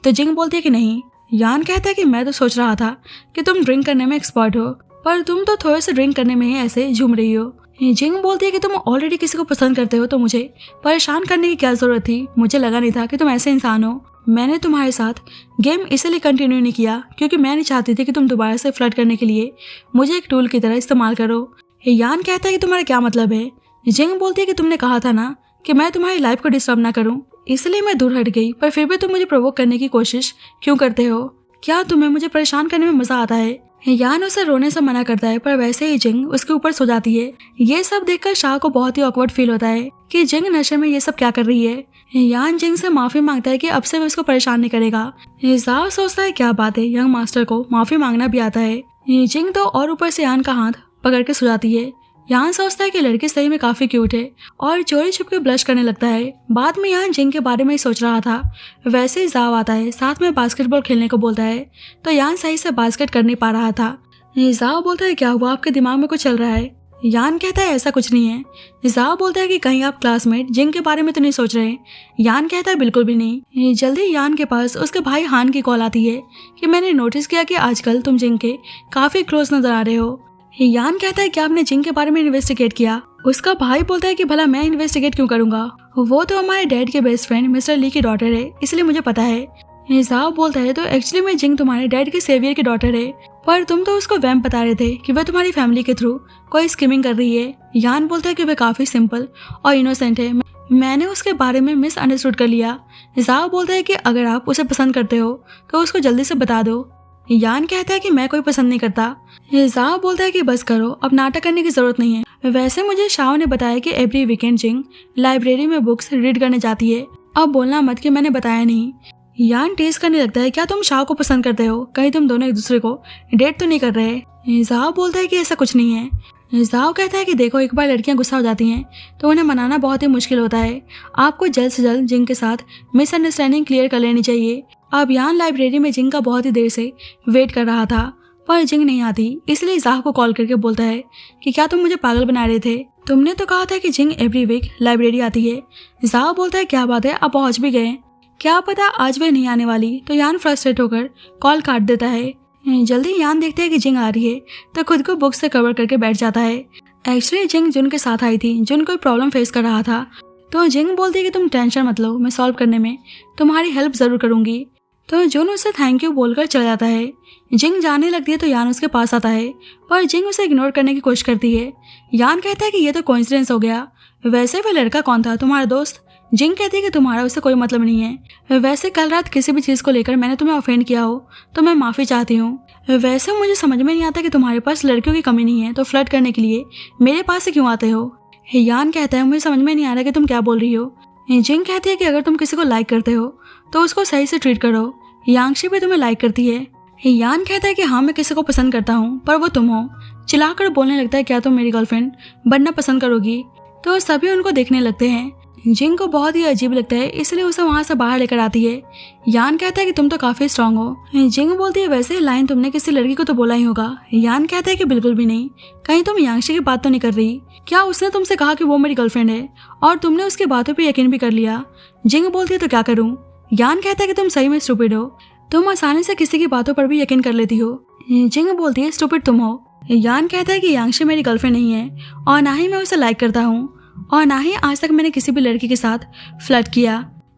तो जिंग बोलती है कि नहीं। यान कहता है कि मैं तो सोच रहा था कि तुम ड्रिंक करने में एक्सपर्ट हो, पर तुम तो थोड़े से ड्रिंक करने में ही ऐसे झूम रही हो। जिंग बोलती है कि तुम ऑलरेडी किसी को पसंद करते हो, तो मुझे परेशान करने की क्या जरूरत थी, मुझे लगा नहीं था कि तुम ऐसे इंसान हो। मैंने तुम्हारे साथ गेम इसलिए कंटिन्यू नहीं किया क्योंकि मैं नहीं चाहती थी कि तुम दोबारा से फ्लर्ट करने के लिए मुझे एक टूल की तरह इस्तेमाल करो। यान कहता है कि तुम्हारा क्या मतलब है। जिंग बोलती है कि तुमने कहा था ना कि मैं तुम्हारी लाइफ को डिस्टर्ब ना करूं, इसलिए मैं दूर हट गई, पर फिर भी तुम मुझे प्रोवोक करने की कोशिश क्यों करते हो, क्या तुम्हें मुझे परेशान करने में मजा आता है। यान उसे रोने से मना करता है, पर वैसे ही जिंग उसके ऊपर सो जाती है। ये सब देखकर शाह को बहुत ही ऑकवर्ड फील होता है कि जिंग नशे में ये सब क्या कर रही है। यान जिंग से माफी मांगता है कि अब से वो उसको परेशान नहीं करेगा। जाओ सोचता है क्या बात है, यंग मास्टर को माफी मांगना भी आता है। जिंग तो और ऊपर से यान का हाथ पकड़ के सो जाती है। यान सोचता है कि लड़की सही में काफी क्यूट है और चोरी छुप के ब्लश करने लगता है। बाद में यान जिंग के बारे में ही सोच रहा था, वैसे ही जाओ आता है, साथ में बास्केटबॉल खेलने को बोलता है, तो यान सही से बास्केट कर नहीं पा रहा था। जाओ बोलता है, क्या हुआ, आपके दिमाग में कुछ चल रहा है। यान कहता है ऐसा कुछ नहीं है। जाओ बोलता है कि कहीं आप क्लासमेट जिंग के बारे में तो नहीं सोच रहे। यान कहता है बिल्कुल भी नहीं। जल्दी यान के पास उसके भाई हान की कॉल आती है कि मैंने नोटिस किया कि आजकल तुम जिंग के काफी क्लोज नजर आ रहे हो। यान कहता है कि आपने जिंग के बारे में इन्वेस्टिगेट किया। उसका भाई बोलता है कि भला मैं इन्वेस्टिगेट क्यों करूंगा, वो तो हमारे डैड के बेस्ट फ्रेंड मिस्टर ली की डॉटर है, इसलिए मुझे पता है। जाओ बोलता है, तो एक्चुअली में जिंग तुम्हारे डैड के सेवियर की डॉटर है, पर तुम तो उसको वैम्प बता रहे थे कि वह तुम्हारी फैमिली के थ्रू कोई स्कीमिंग कर रही है। यान बोलता है कि वह काफी सिंपल और इनोसेंट है, मैंने उसके बारे में मिसअंडरस्टूड कर लिया। जाओ बोलता है कि अगर आप उसे पसंद करते हो तो उसको जल्दी से बता दो। यान कहता है कि मैं कोई पसंद नहीं करता। जाओ बोलता है कि बस करो, अब नाटक करने की जरूरत नहीं है। वैसे मुझे शाओ ने बताया कि एवरी वीकेंड जिंग लाइब्रेरी में बुक्स रीड करने जाती है। अब बोलना मत कि मैंने बताया नहीं। यान टेस्ट करने लगता है, क्या तुम शाओ को पसंद करते हो? कहीं तुम दोनों एक दूसरे को डेट तो नहीं कर रहे? जाओ बोलता है कि ऐसा कुछ नहीं है। जाओ कहता है कि देखो, एक बार लड़कियां गुस्सा हो जाती हैं तो उन्हें मनाना बहुत ही मुश्किल होता है। आपको जल्द से जल्द जिंग के साथ मिसअंडरस्टैंडिंग क्लियर कर लेनी चाहिए। अब यान लाइब्रेरी में जिंग का बहुत ही देर से वेट कर रहा था पर जिंग नहीं आती, इसलिए जाह को कॉल करके बोलता है कि क्या तुम मुझे पागल बना रहे थे? तुमने तो कहा था कि जिंग एवरी वीक लाइब्रेरी आती है। जाह बोलता है क्या बात है, अब पहुंच भी गए। क्या पता आज वे नहीं आने वाली। तो यान फ्रस्ट्रेट होकर कॉल काट देता है। जल्दी यान देखते हैं कि जिंग आ रही है तो खुद को बुक से कवर करके बैठ जाता है। एक्चुअली जिंग जुन के साथ आई थी। जुन कोई प्रॉब्लम फेस कर रहा था तो जिंग बोलती है कि तुम टेंशन मत लो, मैं सॉल्व करने में तुम्हारी हेल्प जरूर करूंगी। तो जुन उसे थैंक यू बोलकर चला जाता है। जिंग जाने लगती है तो यान उसके पास आता है पर जिंग उसे इग्नोर करने की कोशिश करती है। यान कहता है कि ये तो कोइंसिडेंस हो गया, वैसे वह लड़का कौन था? तुम्हारा दोस्त? जिंग कहती है कि तुम्हारा उससे कोई मतलब नहीं है। वैसे कल रात किसी भी चीज़ को लेकर मैंने तुम्हें ऑफेंड किया हो तो मैं माफ़ी चाहती हूँ। वैसे मुझे समझ में नहीं आता कि तुम्हारे पास लड़कियों की कमी नहीं है तो फ्लर्ट करने के लिए मेरे पास से क्यों आते हो? यान कहता है मुझे समझ में नहीं आ रहा कि तुम क्या बोल रही हो। जिंग कहती है कि अगर तुम किसी को लाइक करते हो तो उसको सही से ट्रीट करो। यांगशी भी तुम्हें लाइक करती है। यान कहता है कि हाँ मैं किसी को पसंद करता हूँ पर वो तुम हो। चिल्लाकर बोलने लगता है क्या तुम मेरी गर्लफ्रेंड बनना पसंद करोगी? तो सभी उनको देखने लगते हैं। जिंग को बहुत ही अजीब लगता है इसलिए उसे वहाँ से बाहर लेकर आती है। यान कहता है कि तुम तो काफी स्ट्रांग हो। जिंग बोलती है वैसे लाइन तुमने किसी लड़की को तो बोला ही होगा। यान कहता है कि बिल्कुल भी नहीं। कहीं तुम यांगशी की बात तो नहीं कर रही? क्या उसने तुमसे कहा कि वो मेरी गर्लफ्रेंड है और तुमने उसकी बातों पर यकीन भी कर लिया? जिंग बोलती है तो क्या करूँ? यान कहता है कि तुम सही में स्टूपिड हो, तुम आसानी से किसी की बातों पर भी यकीन कर लेती हो। जिंग बोलती है स्टूपिड तुम हो। यान कहता है कि यांगशी मेरी गर्लफ्रेंड नहीं है और ना ही मैं उसे लाइक करता हूँ और ना ही आज तक मैंने किसी भी लड़की के साथ फ्लर्ट किया।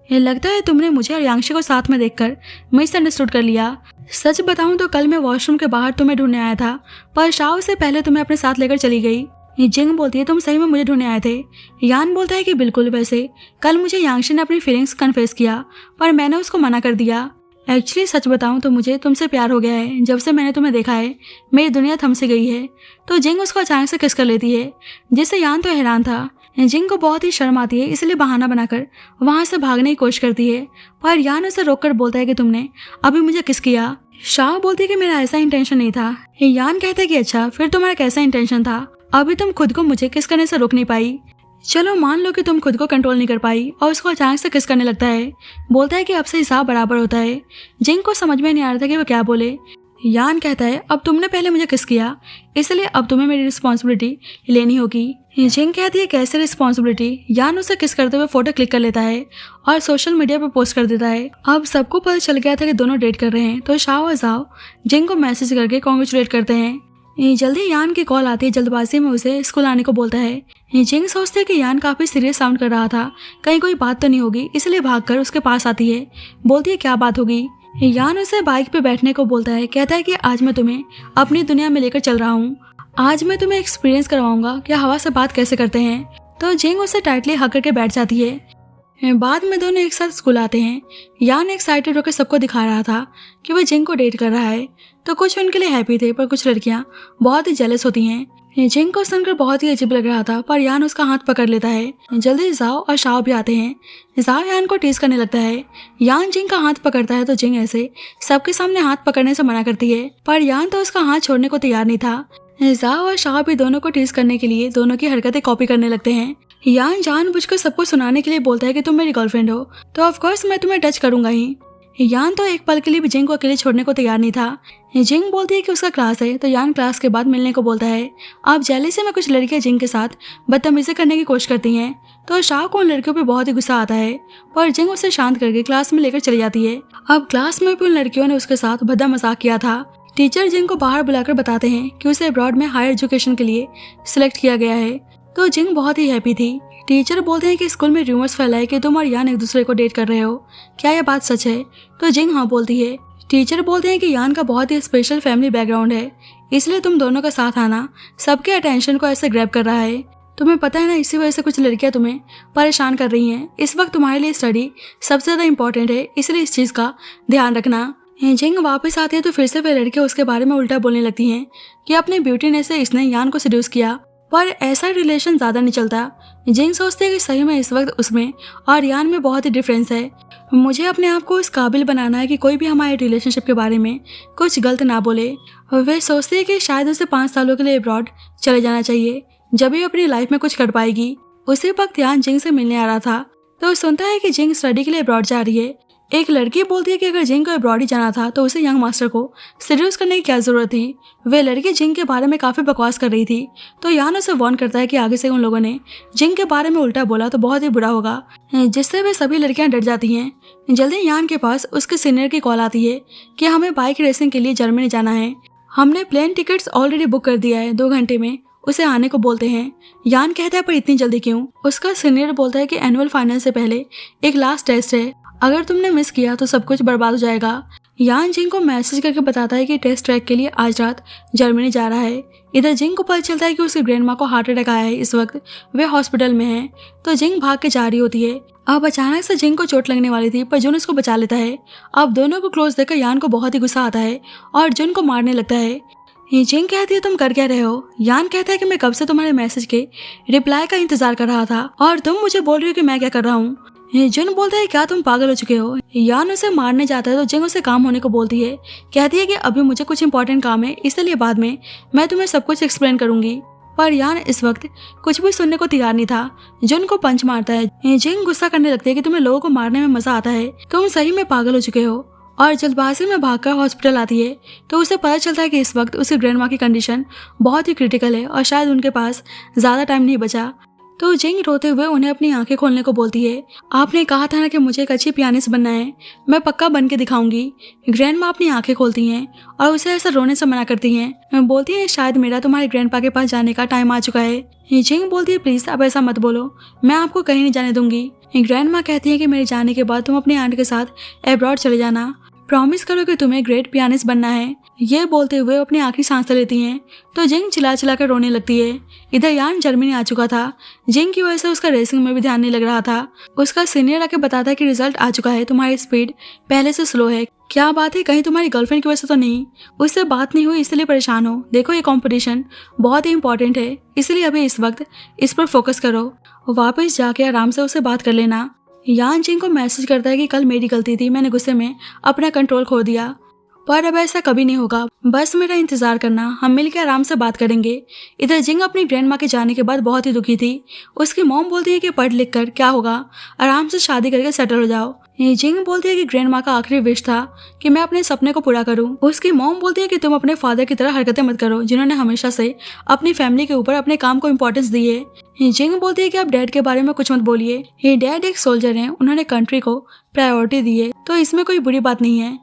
ये लगता है तुमने मुझे और यांगशी को साथ में देखकर मिसअंडरस्टूड कर लिया। सच बताऊं तो कल मैं वॉशरूम के बाहर तुम्हें ढूंढने आया था पर शाओ से पहले तुम्हें अपने साथ लेकर चली गई। जिंग बोलती है तुम सही में मुझे ढूंढने आए थे? यान बोलता है कि बिल्कुल, वैसे कल मुझे यांगशी ने अपनी फीलिंग्स कन्फेस किया पर मैंने उसको मना कर दिया। एक्चुअली सच बताऊं तो मुझे तुमसे प्यार हो गया है। जब से मैंने तुम्हें देखा है मेरी दुनिया थम सी गई है। तो जिंग उसको अचानक से किस कर लेती है जिससे यान तो हैरान था। जिंग को बहुत ही शर्म आती है इसलिए बहाना बनाकर वहां से भागने की कोशिश करती है पर यान उसे रोककर बोलता है कि तुमने अभी मुझे किस किया? शाह बोलती है कि मेरा ऐसा इंटेंशन नहीं था। यान कहता है कि अच्छा फिर तुम्हारा कैसा इंटेंशन था? अभी तुम खुद को मुझे किस करने से रोक नहीं पाई। चलो मान लो कि तुम खुद को कंट्रोल नहीं कर पाई और उसको अचानक से किस करने लगता है। बोलता है कि अब से हिसाब बराबर होता है। जिंग को समझ में नहीं आ रहा था कि वो क्या बोले। यान कहता है अब तुमने पहले मुझे किस किया इसलिए अब तुम्हें मेरी रिस्पॉन्सिबिलिटी लेनी होगी। जिंग कहती है कैसे रिस्पॉन्सिबिलिटी? यान उसे किस करते हुए फोटो क्लिक कर लेता है और सोशल मीडिया पर पोस्ट कर देता है। अब सबको पता चल गया था कि दोनों डेट कर रहे हैं तो शाओ और जाओ जिंग को मैसेज करके कॉन्ग्रेचुलेट करते हैं। जल्दी यान की कॉल आती है। जल्दबाजी में उसे स्कूल आने को बोलता है। जिंग सोचते है कि यान काफी सीरियस साउंड कर रहा था, कहीं कोई बात तो नहीं होगी, इसलिए भागकर उसके पास आती है। बोलती है क्या बात होगी? यान उसे बाइक पे बैठने को बोलता है। कहता है कि आज मैं तुम्हें अपनी दुनिया में लेकर चल रहा हूँ। आज मैं तुम्हें एक्सपीरियंस करवाऊंगा कि हवा से बात कैसे करते हैं। तो जिंग उसे टाइटली हक करके बैठ जाती है। बाद में दोनों एक साथ स्कूल आते हैं। यान एक्साइटेड होकर सबको दिखा रहा था कि वह जिंग को डेट कर रहा है तो कुछ उनके लिए हैप्पी थे पर कुछ लड़कियां बहुत ही जेलस होती हैं। जिंग को सुनकर बहुत ही अजीब लग रहा था पर यान उसका हाथ पकड़ लेता है। जल्दी जाओ और शाओ भी आते हैं। जाओ यान को टीज करने लगता है। यान जिंग का हाथ पकड़ता है तो जिंग ऐसे सबके सामने हाथ पकड़ने से मना करती है पर यान तो उसका हाथ छोड़ने को तैयार नहीं था। जाओ और शाओ भी दोनों को टीज करने के लिए दोनों की हरकतें कॉपी करने लगते हैं। यान जानबूझकर सबको सुनाने के लिए बोलता है कि तुम मेरी गर्लफ्रेंड हो तो ऑफ कोर्स मैं तुम्हें टच करूंगा ही। यान तो एक पल के लिए भी जिंग को अकेले छोड़ने को तैयार नहीं था। जिंग बोलती है कि उसका क्लास है तो यान क्लास के बाद मिलने को बोलता है। अब जेलसी में कुछ लड़कियां जिंग के साथ बदतमीजी करने की कोशिश करती हैं तो शाह को उन लड़कियों पे बहुत ही गुस्सा आता है पर जिंग उसे शांत करके क्लास में लेकर चली जाती है। अब क्लास में भी उन लड़कियों ने उसके साथ भद्दा मजाक किया था। टीचर जिंग को बाहर बुलाकर बताते हैं कि उसे अब्रॉड में हायर एजुकेशन के लिए सिलेक्ट किया गया है तो जिंग बहुत ही हैप्पी थी। टीचर बोलते हैं कि स्कूल में रूमर्स फैलाए कि तुम और यान एक दूसरे को डेट कर रहे हो, क्या यह बात सच है? तो जिंग हाँ बोलती है। टीचर बोलते हैं कि यान का बहुत ही स्पेशल फैमिली बैकग्राउंड है इसलिए तुम दोनों का साथ आना सबके अटेंशन को ऐसे ग्रैब कर रहा है। तुम्हें पता है ना, इसी वजह से कुछ लड़कियां तुम्हें परेशान कर रही हैं। इस वक्त तुम्हारे लिए स्टडी सबसे ज़्यादा इंपॉर्टेंट है, इसलिए इस चीज़ का ध्यान रखना। जिंग वापस आती है तो फिर से वे लड़कियां उसके बारे में उल्टा बोलने लगती हैं कि अपनी ब्यूटीनेस से इसने यान को सेड्यूस किया, पर ऐसा रिलेशन ज़्यादा नहीं चलता। जिंग सोचती है कि सही में इस वक्त उसमें और यान में बहुत ही डिफरेंस है। मुझे अपने आप को इस काबिल बनाना है कि कोई भी हमारे रिलेशनशिप के बारे में कुछ गलत ना बोले। वे सोचती है कि शायद उसे 5 सालों के लिए अब्रॉड चले जाना चाहिए, जब भी अपनी लाइफ में कुछ कर पाएगी। उसी वक्त यान जिंग से मिलने आ रहा था तो सुनता है कि जिंग स्टडी के लिए अब्रॉड जा रही है। एक लड़की बोलती है कि अगर जिंग को अब्रॉड ही जाना था तो उसे यंग मास्टर को सेड्यूस करने की क्या जरूरत थी। वे लड़की जिंग के बारे में काफी बकवास कर रही थी, तो यान उसे वार्न करता है कि आगे से उन लोगों ने जिंग के बारे में उल्टा बोला तो बहुत ही बुरा होगा, जिससे वे सभी लड़कियां डर जाती हैं। जल्दी यान के पास उसके सीनियर की कॉल आती है कि हमें बाइक रेसिंग के लिए जर्मनी जाना है। हमने प्लेन टिकट्स ऑलरेडी बुक कर दिया है, 2 घंटे में उसे आने को बोलते हैं। यान कहता है पर इतनी जल्दी क्यों। उसका सीनियर बोलता है कि एनुअल फाइनल से पहले एक लास्ट टेस्ट है, अगर तुमने मिस किया तो सब कुछ बर्बाद हो जाएगा। यान जिंग को मैसेज करके बताता है कि टेस्ट ट्रैक के लिए आज रात जर्मनी जा रहा है। इधर जिंग को पता चलता है कि उसकी ग्रैंड माँ को हार्ट अटैक आया है, इस वक्त वे हॉस्पिटल में हैं, तो जिंग भाग के जा रही होती है। अब अचानक से जिंग को चोट लगने वाली थी पर जुन उसको बचा लेता है। अब दोनों को क्लोज देखकर यान को बहुत ही गुस्सा आता है और जुन को मारने लगता है। जिंग कहती है तुम कर क्या रहे हो। यान कहता है कि मैं कब से तुम्हारे मैसेज के रिप्लाई का इंतजार कर रहा था और तुम मुझे बोल रही हो कि मैं क्या कर रहा हूँ। जुन बोलता है क्या तुम पागल हो चुके हो। यान उसे मारने जाता है तो जिंग उसे काम होने को बोलती है। कहती है कि अभी मुझे कुछ इंपॉर्टेंट काम है, इसलिए बाद में मैं तुम्हें सब कुछ एक्सप्लेन करूंगी। पर यान इस वक्त कुछ भी सुनने को तैयार नहीं था। जुन को पंच मारता है। जिंग गुस्सा करने लगती है कि तुम्हें लोगों को मारने में मजा आता है, तुम सही में पागल हो चुके हो, और जल्दबाजी में भागकर हॉस्पिटल आती है तो उसे पता चलता है कि इस वक्त उसकी ग्रैंड माँ की कंडीशन बहुत ही क्रिटिकल है और शायद उनके पास ज़्यादा टाइम नहीं बचा। तो जिंग रोते हुए उन्हें अपनी आंखें खोलने को बोलती है। आपने कहा था ना कि मुझे एक अच्छी पियानिस्ट बनना है, मैं पक्का बन के दिखाऊंगी। ग्रैंड माँ अपनी आंखें खोलती हैं और उसे ऐसा रोने से मना करती हैं। बोलती है शायद मेरा तुम्हारे ग्रैंड पा के पास जाने का टाइम आ चुका है। जिंग बोलती है प्लीज अब ऐसा मत बोलो, मैं आपको कहीं नहीं जाने दूंगी। ग्रैंड माँ कहती है कि मेरे जाने के बाद तुम अपनी आंट के साथ अब्रॉड चले जाना, प्रॉमिस करो कि तुम्हें ग्रेट पियानिस्ट बनना है। ये बोलते हुए अपनी आखिरी सांस लेती हैं तो जिंग चिल्ला चिल्ला कर रोने लगती है। इधर यान जर्मनी आ चुका था। जिंग की वजह से उसका रेसिंग में भी ध्यान नहीं लग रहा था। उसका सीनियर आके बताता है कि रिजल्ट आ चुका है, तुम्हारी स्पीड पहले से स्लो है। क्या बात है, कहीं तुम्हारी गर्लफ्रेंड की वजह से तो नहीं, उससे बात नहीं हुई इसलिए परेशान हो। देखो ये कंपटीशन बहुत ही इंपॉर्टेंट है, इसलिए अभी इस वक्त इस पर फोकस करो, वापस जाके आराम से उससे बात कर लेना। यान जिंग को मैसेज करता है कि कल मेरी गलती थी, मैंने गुस्से में अपना कंट्रोल खो दिया, पर अब ऐसा कभी नहीं होगा, बस मेरा इंतजार करना, हम मिलकर आराम से बात करेंगे। इधर जिंग अपनी ग्रैंड माँ के जाने के बाद बहुत ही दुखी थी। उसकी मॉम बोलती है कि पढ़ लिख कर क्या होगा, आराम से शादी करके सेटल हो जाओ। जिंग बोलती है कि ग्रैंड माँ का आखिरी विश था कि मैं अपने सपने को पूरा करूं। उसकी मॉम बोलती है कि तुम अपने फादर की तरह हरकतें मत करो, जिन्होंने हमेशा से अपनी फैमिली के ऊपर अपने काम को इम्पोर्टेंस दी है। जिंग बोलती है कि आप डैड के बारे में कुछ मत बोलिए, ये डैड एक सोल्जर हैं, उन्होंने कंट्री को प्रायोरिटी दी है, तो इसमें कोई बुरी बात नहीं है।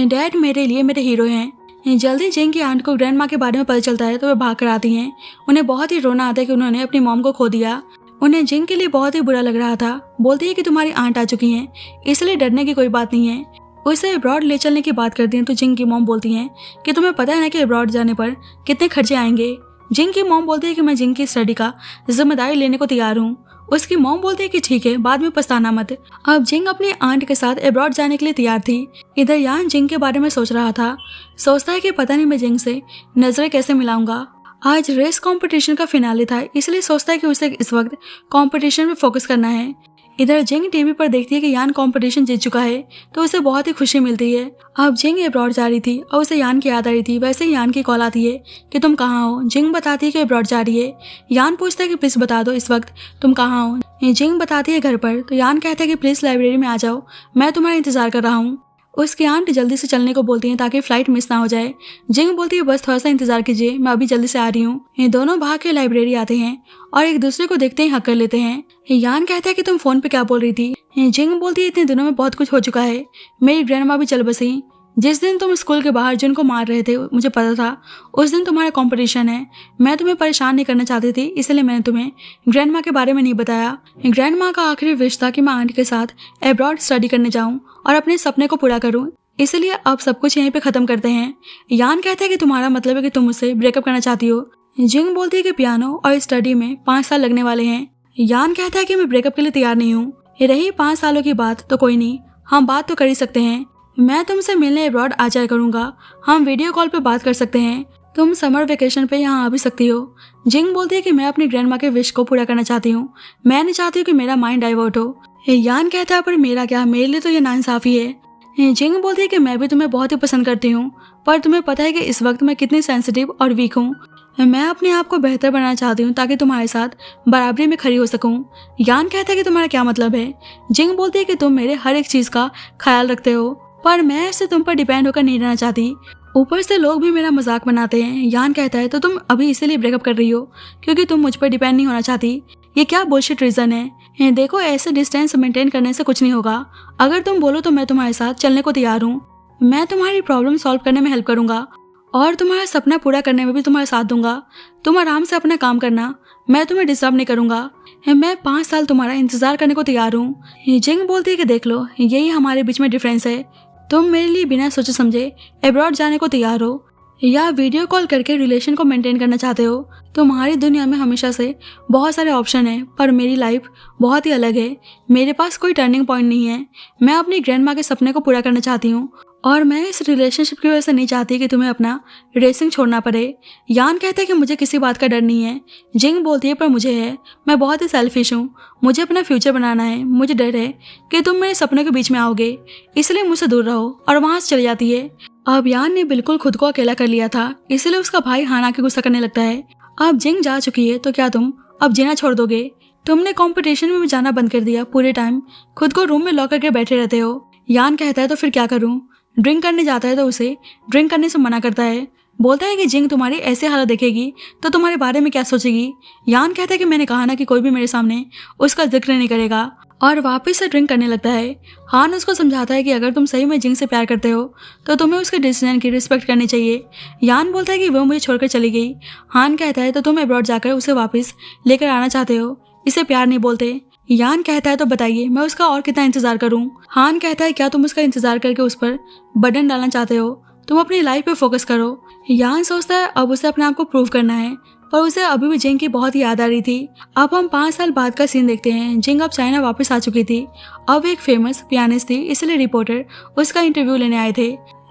डैड मेरे लिए मेरे हीरो हैं। जल्दी जिंग की आंट को ग्रैंड माँ के बारे में पता चलता है तो वे भाग कर आती हैं। उन्हें बहुत ही रोना आता है कि उन्होंने अपनी मॉम को खो दिया। उन्हें जिंग के लिए बहुत ही बुरा लग रहा था। बोलती है कि तुम्हारी आंट आ चुकी हैं, इसलिए डरने की कोई बात नहीं है। उसे अब्रॉड ले चलने की बात करती हैं तो जिंग की मॉम बोलती हैं कि तुम्हें पता है ना कि अब्रॉड जाने पर कितने खर्चे आएंगे। जिंग की मॉम बोलती है कि मैं जिंग की स्टडी का जिम्मेदारी लेने को तैयार हूँ। उसकी मॉम बोलती है कि ठीक है, बाद में पछताना मत। अब जिंग अपनी आंट के साथ अब्रॉड जाने के लिए तैयार थी। इधर यान जिंग के बारे में सोच रहा था। सोचता है कि पता नहीं मैं जिंग से नजरें कैसे मिलाऊंगा। आज रेस कंपटीशन का फिनाले था, इसलिए सोचता है कि उसे इस वक्त कंपटीशन में फोकस करना है। इधर जिंग टीवी पर देखती है कि यान कंपटीशन जीत चुका है तो उसे बहुत ही खुशी मिलती है। अब जिंग अब्रॉड जा रही थी और उसे यान की याद आ रही थी। वैसे ही यान की कॉल आती है कि तुम कहाँ हो। जिंग बताती है कि अब्रॉड जा रही है। यान पूछता है कि प्लीज बता दो इस वक्त तुम कहाँ हो। जिंग बताती है घर पर, तो यान कहता है कि प्लीज लाइब्रेरी में आ जाओ, मैं तुम्हारा इंतजार कर रहा हूँ। उसकी आंट जल्दी से चलने को बोलती हैं ताकि फ्लाइट मिस ना हो जाए। जिंग बोलती है बस थोड़ा सा इंतजार कीजिए, मैं अभी जल्दी से आ रही हूँ। ये दोनों भाग के लाइब्रेरी आते हैं और एक दूसरे को देखते ही हक कर लेते हैं। यान कहता है कि तुम फोन पे क्या बोल रही थी। जिंग बोलती है इतने दिनों में बहुत कुछ हो चुका है, मेरी ग्रैंड माँ भी चल बसी। जिस दिन तुम स्कूल के बाहर जिनको मार रहे थे मुझे पता था उस दिन तुम्हारा कंपटीशन है। मैं तुम्हें परेशान नहीं करना चाहती थी, इसलिए मैंने तुम्हें ग्रैंड माँ के बारे में नहीं बताया। ग्रैंड माँ का आखिरी विश था कि मैं आंटी के साथ अब्रॉड स्टडी करने जाऊँ और अपने सपने को पूरा करूँ, इसलिए अब सब कुछ यहीं पे खत्म करते हैं। यान कहता है कि तुम्हारा मतलब है कि तुम मुझसे ब्रेकअप करना चाहती हो। जिंग बोलती है कि पियानो और स्टडी में 5 साल लगने वाले हैं। यान कहता है कि मैं ब्रेकअप के लिए तैयार नहीं हूँ। रही 5 सालों की बात तो कोई नहीं, हम बात तो कर ही सकते हैं। मैं तुमसे मिलने अब्रॉड आ जाया करूंगा, हम वीडियो कॉल पे बात कर सकते हैं। तुम समर वेकेशन पे यहाँ आ भी सकती हो। जिंग बोलती है कि मैं अपनी ग्रैंडमा के विश को पूरा करना चाहती हूँ। मैं नहीं चाहती हूँ कि मेरा माइंड डाइवर्ट हो। यान कहता है पर मेरा क्या, मेरे लिए तो ये नाइंसाफी है। जिंग बोलती है कि मैं भी तुम्हें बहुत ही पसंद करती हूँ, पर तुम्हें पता है कि इस वक्त मैं कितनी सेंसिटिव और वीक हूँ। मैं अपने आप को बेहतर बनाना चाहती हूँ ताकि तुम्हारे साथ बराबरी में खड़ी हो सकूं। यान कहता है कि तुम्हारा क्या मतलब है। जिंग बोलती है कि तुम मेरे हर एक चीज का ख्याल रखते हो, पर मैं ऐसे तुम पर डिपेंड होकर नहीं रहना चाहती। ऊपर से लोग भी मेरा मजाक बनाते हैं। यान कहता है तो तुम अभी इसीलिए ब्रेकअप कर रही हो क्योंकि तुम मुझ पर डिपेंड नहीं होना चाहती। ये क्या बुलशिट रीजन है। देखो ऐसे डिस्टेंस मेंटेन करने से कुछ नहीं होगा। अगर तुम बोलो तो मैं तुम्हारे साथ चलने को तैयार हूँ। मैं तुम्हारी प्रॉब्लम सॉल्व करने में हेल्प करूंगा और तुम्हारा सपना पूरा करने में भी तुम्हारा साथ दूंगा। तुम आराम से अपना काम करना, मैं तुम्हें डिस्टर्ब नहीं करूंगा। मैं 5 साल तुम्हारा इंतजार करने को तैयार हूँ। जिंग बोलती है कि देख लो यही हमारे बीच में डिफरेंस है। तुम मेरे लिए बिना सोचे समझे अब्रॉड जाने को तैयार हो या वीडियो कॉल करके रिलेशन को मेंटेन करना चाहते हो। तुम्हारी दुनिया में हमेशा से बहुत सारे ऑप्शन हैं, पर मेरी लाइफ बहुत ही अलग है। मेरे पास कोई टर्निंग पॉइंट नहीं है। मैं अपनी ग्रैंडमा के सपने को पूरा करना चाहती हूँ और मैं इस रिलेशनशिप की वजह से नहीं चाहती कि तुम्हें अपना रेसिंग छोड़ना पड़े। यान कहता है कि मुझे किसी बात का डर नहीं है। जिंग बोलती है पर मुझे है। मैं बहुत ही सेल्फिश हूँ, मुझे अपना फ्यूचर बनाना है। मुझे डर है कि तुम मेरे सपनों के बीच में आओगे, इसलिए मुझसे दूर रहो, और वहां से चली जाती है। अब यान ने बिल्कुल खुद को अकेला कर लिया था, इसलिए उसका भाई हान आके गुस्सा करने लगता है। अब जिंग जा चुकी है तो क्या तुम अब जीना छोड़ दोगे? तुमने कंपटीशन में भी जाना बंद कर दिया, पूरे टाइम खुद को रूम में लॉक करके बैठे रहते हो। यान कहता है तो फिर क्या करूं? ड्रिंक करने जाता है तो उसे ड्रिंक करने से मना करता है। बोलता है कि जिंग तुम्हारी ऐसे हालत देखेगी तो तुम्हारे बारे में क्या सोचेगी। यान कहता है कि मैंने कहा ना कि कोई भी मेरे सामने उसका जिक्र नहीं करेगा, और वापस से ड्रिंक करने लगता है। हान उसको समझाता है कि अगर तुम सही में जिंग से प्यार करते हो तो तुम्हें उसके डिसीजन की रिस्पेक्ट करनी चाहिए। यान बोलता है कि वो मुझे छोड़कर चली गई। हान कहता है तो तुम अब्रॉड जाकर उसे वापस लेकर आना चाहते हो, इसे प्यार नहीं बोलते। यान कहता है तो बताइए मैं उसका और कितना इंतजार करूं। हान कहता है क्या तुम उसका इंतजार करके उस पर बटन डालना चाहते हो? तुम अपनी लाइफ पे फोकस करो। यान सोचता है अब उसे अपने आप को प्रूव करना है, पर उसे अभी भी जिंग की बहुत ही याद आ रही थी। अब हम 5 साल बाद का सीन देखते हैं। जिंग अब चाइना वापस आ चुकी थी। अब एक फेमस पियानिस्ट थी, इसलिए रिपोर्टर उसका इंटरव्यू लेने आए थे।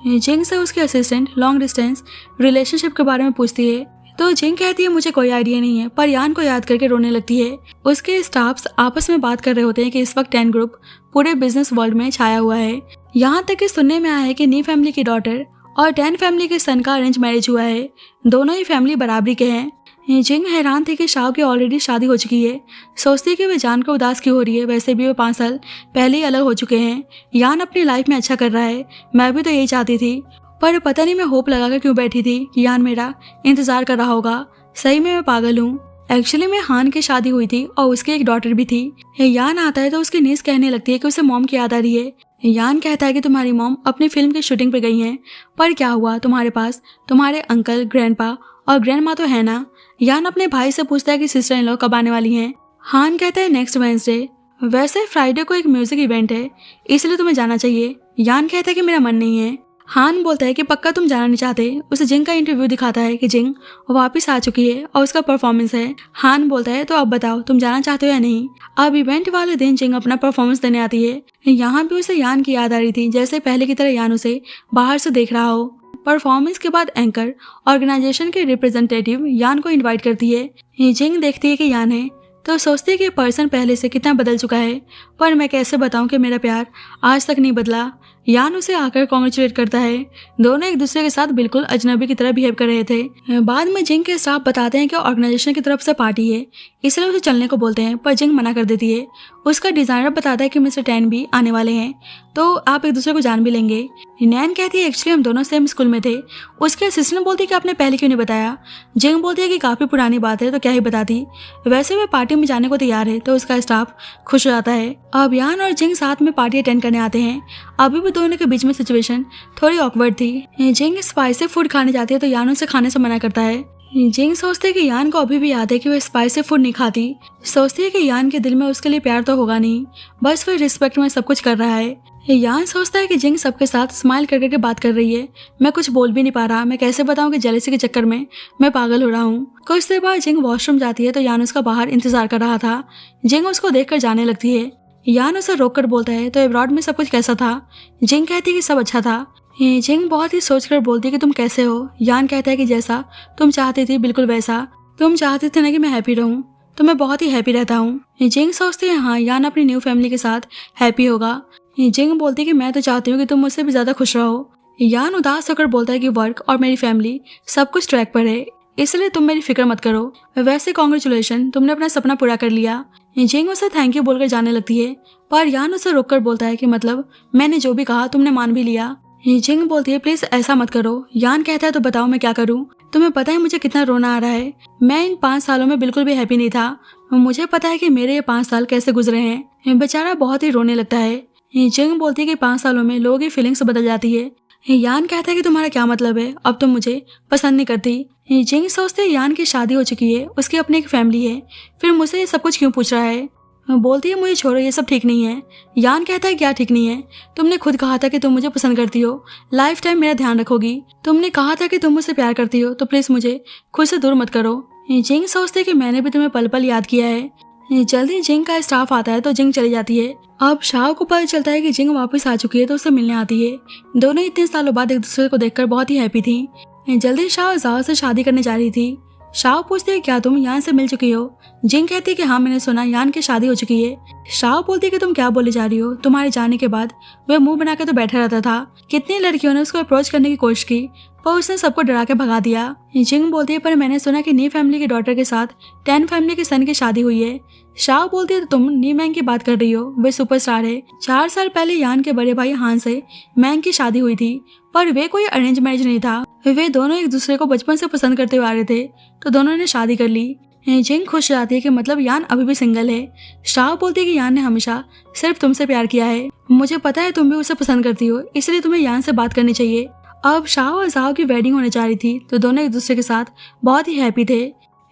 जिंग से उसके असिस्टेंट लॉन्ग डिस्टेंस रिलेशनशिप के बारे में पूछती है तो जिंग कहती है मुझे कोई आइडिया नहीं है, पर यान को याद करके रोने लगती है। उसके स्टाफ्स आपस में बात कर रहे होते हैं कि इस वक्त 10 ग्रुप पूरे बिजनेस वर्ल्ड में छाया हुआ है। यहाँ तक कि सुनने में आया है कि नी फैमिली की डॉटर और 10 फैमिली के सन का अरेंज मैरिज हुआ है। दोनों ही फैमिली बराबरी के हैं। जिंग हैरान थी कि शाओ की ऑलरेडी शादी हो चुकी है। सोचती है कि वे जान को उदास क्यों हो रही है, वैसे भी वे 5 साल पहले ही अलग हो चुके हैं। यान अपनी लाइफ में अच्छा कर रहा है, मैं भी तो यही चाहती थी, पर पता नहीं मैं होप लगाकर क्यों बैठी थी कि यान मेरा इंतजार कर रहा होगा। सही में मैं पागल हूँ। एक्चुअली में हान की शादी हुई थी और उसकी एक डॉटर भी थी। यान आता है तो उसकी नीस कहने लगती है कि उसे मॉम की याद आ रही है। यान कहता है कि तुम्हारी मॉम अपनी फिल्म की शूटिंग पे गई हैं, पर क्या हुआ तुम्हारे पास तुम्हारे अंकल, ग्रैंडपा और ग्रैंडमा तो है ना। यान अपने भाई से पूछता है कि सिस्टर इन लॉ कब आने वाली हैं। हान कहता है नेक्स्ट वेडनेसडे। वैसे फ्राइडे को एक म्यूजिक इवेंट है, इसलिए तुम्हें जाना चाहिए। यान कहता है कि मेरा मन नहीं है। हान बोलता है कि पक्का तुम जाना नहीं चाहते। उसे जिंग का इंटरव्यू दिखाता है कि जिंग वापस आ चुकी है और उसका परफॉर्मेंस है। हान बोलता है तो अब बताओ तुम जाना चाहते हो या नहीं। अब इवेंट वाले दिन जिंग अपना परफॉर्मेंस देने आती है। यहाँ भी उसे यान की याद आ रही थी, जैसे पहले की तरह यान उसे बाहर से देख रहा हो। परफॉर्मेंस के बाद एंकर ऑर्गेनाइजेशन के रिप्रेजेंटेटिव यान को इन्वाइट करती है। जिंग देखती है कि यान है तो सोचती है कि पर्सन पहले से कितना बदल चुका है, पर मैं कैसे बताऊं कि मेरा प्यार आज तक नहीं बदला। यान उसे आकर कॉन्ग्रेचुलेट करता है। दोनों एक दूसरे के साथ बिल्कुल अजनबी की तरह बिहेव कर रहे थे। बाद में जिंग के स्टाफ बताते हैं कि ऑर्गेनाइजेशन की तरफ से पार्टी है, इसलिए उसे चलने को बोलते हैं, पर जिंग मना कर देती है। उसका डिजाइनर बताता है कि मिस्टर 10 भी आने वाले हैं, तो आप एक दूसरे को जान भी लेंगे। नैन कहती है एक्चुअली हम दोनों सेम स्कूल में थे। उसके असिस्टेंट बोलती है कि आपने पहले क्यों नहीं बताया। जिंग बोलती है कि काफी पुरानी बात है तो क्या ही बताती। वैसे वे पार्टी में जाने को तैयार है तो उसका स्टाफ खुश हो जाता है। अब यान और जिंग साथ में पार्टी अटेंड करने आते हैं। अभी भी दोनों के बीच में सिचुएशन थोड़ी ऑकवर्ड थी। जिंग स्पाइसी फूड खाने जाती है तो यान उसे खाने से मना करता है। जिंग सोचते है कि यान को अभी भी याद है कि वो स्पाइसी फूड नहीं खाती। सोचती है कि यान के दिल में उसके लिए प्यार तो होगा नहीं, बस वो रिस्पेक्ट में सब कुछ कर रहा है। यान सोचता है कि जिंग सबके साथ स्माइल कर करके बात कर रही है, मैं कुछ बोल भी नहीं पा रहा, मैं कैसे बताऊं कि जेलसी के चक्कर में मैं पागल हो रहा हूँ। कुछ देर बाद जिंग वॉशरूम जाती है तो यान उसका बाहर इंतजार कर रहा था। जिंग उसको देखकर जाने लगती है। यान उसे रोककर बोलता है, तो अब्रॉड में सब कुछ कैसा था? जिंग कहती है कि सब अच्छा था। जिंग बहुत ही सोचकर बोलती है कि तुम कैसे हो? यान कहता है कि जैसा तुम चाहती थी बिल्कुल वैसा। तुम चाहते थे ना कि मैं हैप्पी रहूं, तो मैं बहुत ही हैप्पी रहता हूँ। जिंग सोचती है हाँ, यान अपनी न्यू फैमिली के साथ हैप्पी होगा। जिंग बोलती है कि मैं तो चाहती हूँ कि तुम मुझसे भी ज्यादा खुश रहो। यान उदास होकर बोलता है कि वर्क और मेरी फैमिली सब कुछ ट्रैक पर है, इसलिए तुम मेरी फिक्र मत करो। वैसे कॉन्ग्रेचुलेशन, तुमने अपना सपना पूरा कर लिया। जिंग उसे थैंक यू बोलकर जाने लगती है, पर यान उसे रोककर बोलता है कि मतलब मैंने जो भी कहा तुमने मान भी लिया। जिंग बोलती है प्लीज ऐसा मत करो। यान कहता है तो बताओ मैं क्या करूं? तुम्हें पता है मुझे कितना रोना आ रहा है। मैं इन 5 सालों में बिल्कुल भी हैप्पी नहीं था। मुझे पता है कि मेरे ये 5 साल कैसे गुजरे हैं। बेचारा बहुत ही रोने लगता है। जिंग बोलती है कि 5 सालों में लोगों की फीलिंग्स बदल जाती है। यान कहता है कि तुम्हारा क्या मतलब है, अब तुम मुझे पसंद नहीं करती। जिंग सोचते है यान की शादी हो चुकी है, उसकी अपनी एक फैमिली है, फिर मुझसे ये सब कुछ क्यों पूछ रहा है? बोलती है मुझे छोड़ो, ये सब ठीक नहीं है। यान कहता है क्या ठीक नहीं है? तुमने खुद कहा था कि तुम मुझे पसंद करती हो, लाइफ टाइम मेरा ध्यान रखोगी। तुमने कहा था कि तुम मुझसे प्यार करती हो, तो प्लीज मुझे खुद से दूर मत करो। जिंग सोचते है कि मैंने भी तुम्हें पल पल याद किया है। जल्दी जिंग का स्टाफ आता है तो जिंग चली जाती है। अब शाह को पता चलता है कि जिंग वापस आ चुकी है तो उससे मिलने आती है। दोनों इतने सालों बाद एक दूसरे को देखकर बहुत ही हैप्पी थी। जल्दी शाह जाओ से शादी करने जा रही थी। शाह पूछती है क्या तुम यान से मिल चुकी हो? जिंग कहती है कि हाँ मैंने सुना यान की शादी हो चुकी है। शाह बोलती है कि तुम क्या बोले जा रही हो? तुम्हारे जाने के बाद वह मुंह बनाकर तो बैठा रहता था। कितनी लड़कियों ने उसको अप्रोच करने की कोशिश की, पर उसने सबको डरा के भगा दिया। जिंग बोलती है पर मैंने सुना कि नी फैमिली की डॉटर के साथ 10 फैमिली के सन की शादी हुई है। शाह बोलती है तो तुम नी मैंग की बात कर रही हो, वे सुपरस्टार है। 4 साल पहले यान के बड़े भाई हान से मैंग की शादी हुई थी, पर वे कोई अरेंज मैरिज नहीं था। वे दोनों एक दूसरे को बचपन से पसंद करते हुए आ रहे थे, तो दोनों ने शादी कर ली। जिंग खुश जाती है कि मतलब यान अभी भी सिंगल है। शाह बोलती है कि यान ने हमेशा सिर्फ तुमसे प्यार किया है। मुझे पता है तुम भी उसे पसंद करती हो, इसलिए तुम्हें यान से बात करनी चाहिए। अब शाह और जाओ की वेडिंग होने जा रही थी, तो दोनों एक दूसरे के साथ बहुत ही हैप्पी थे।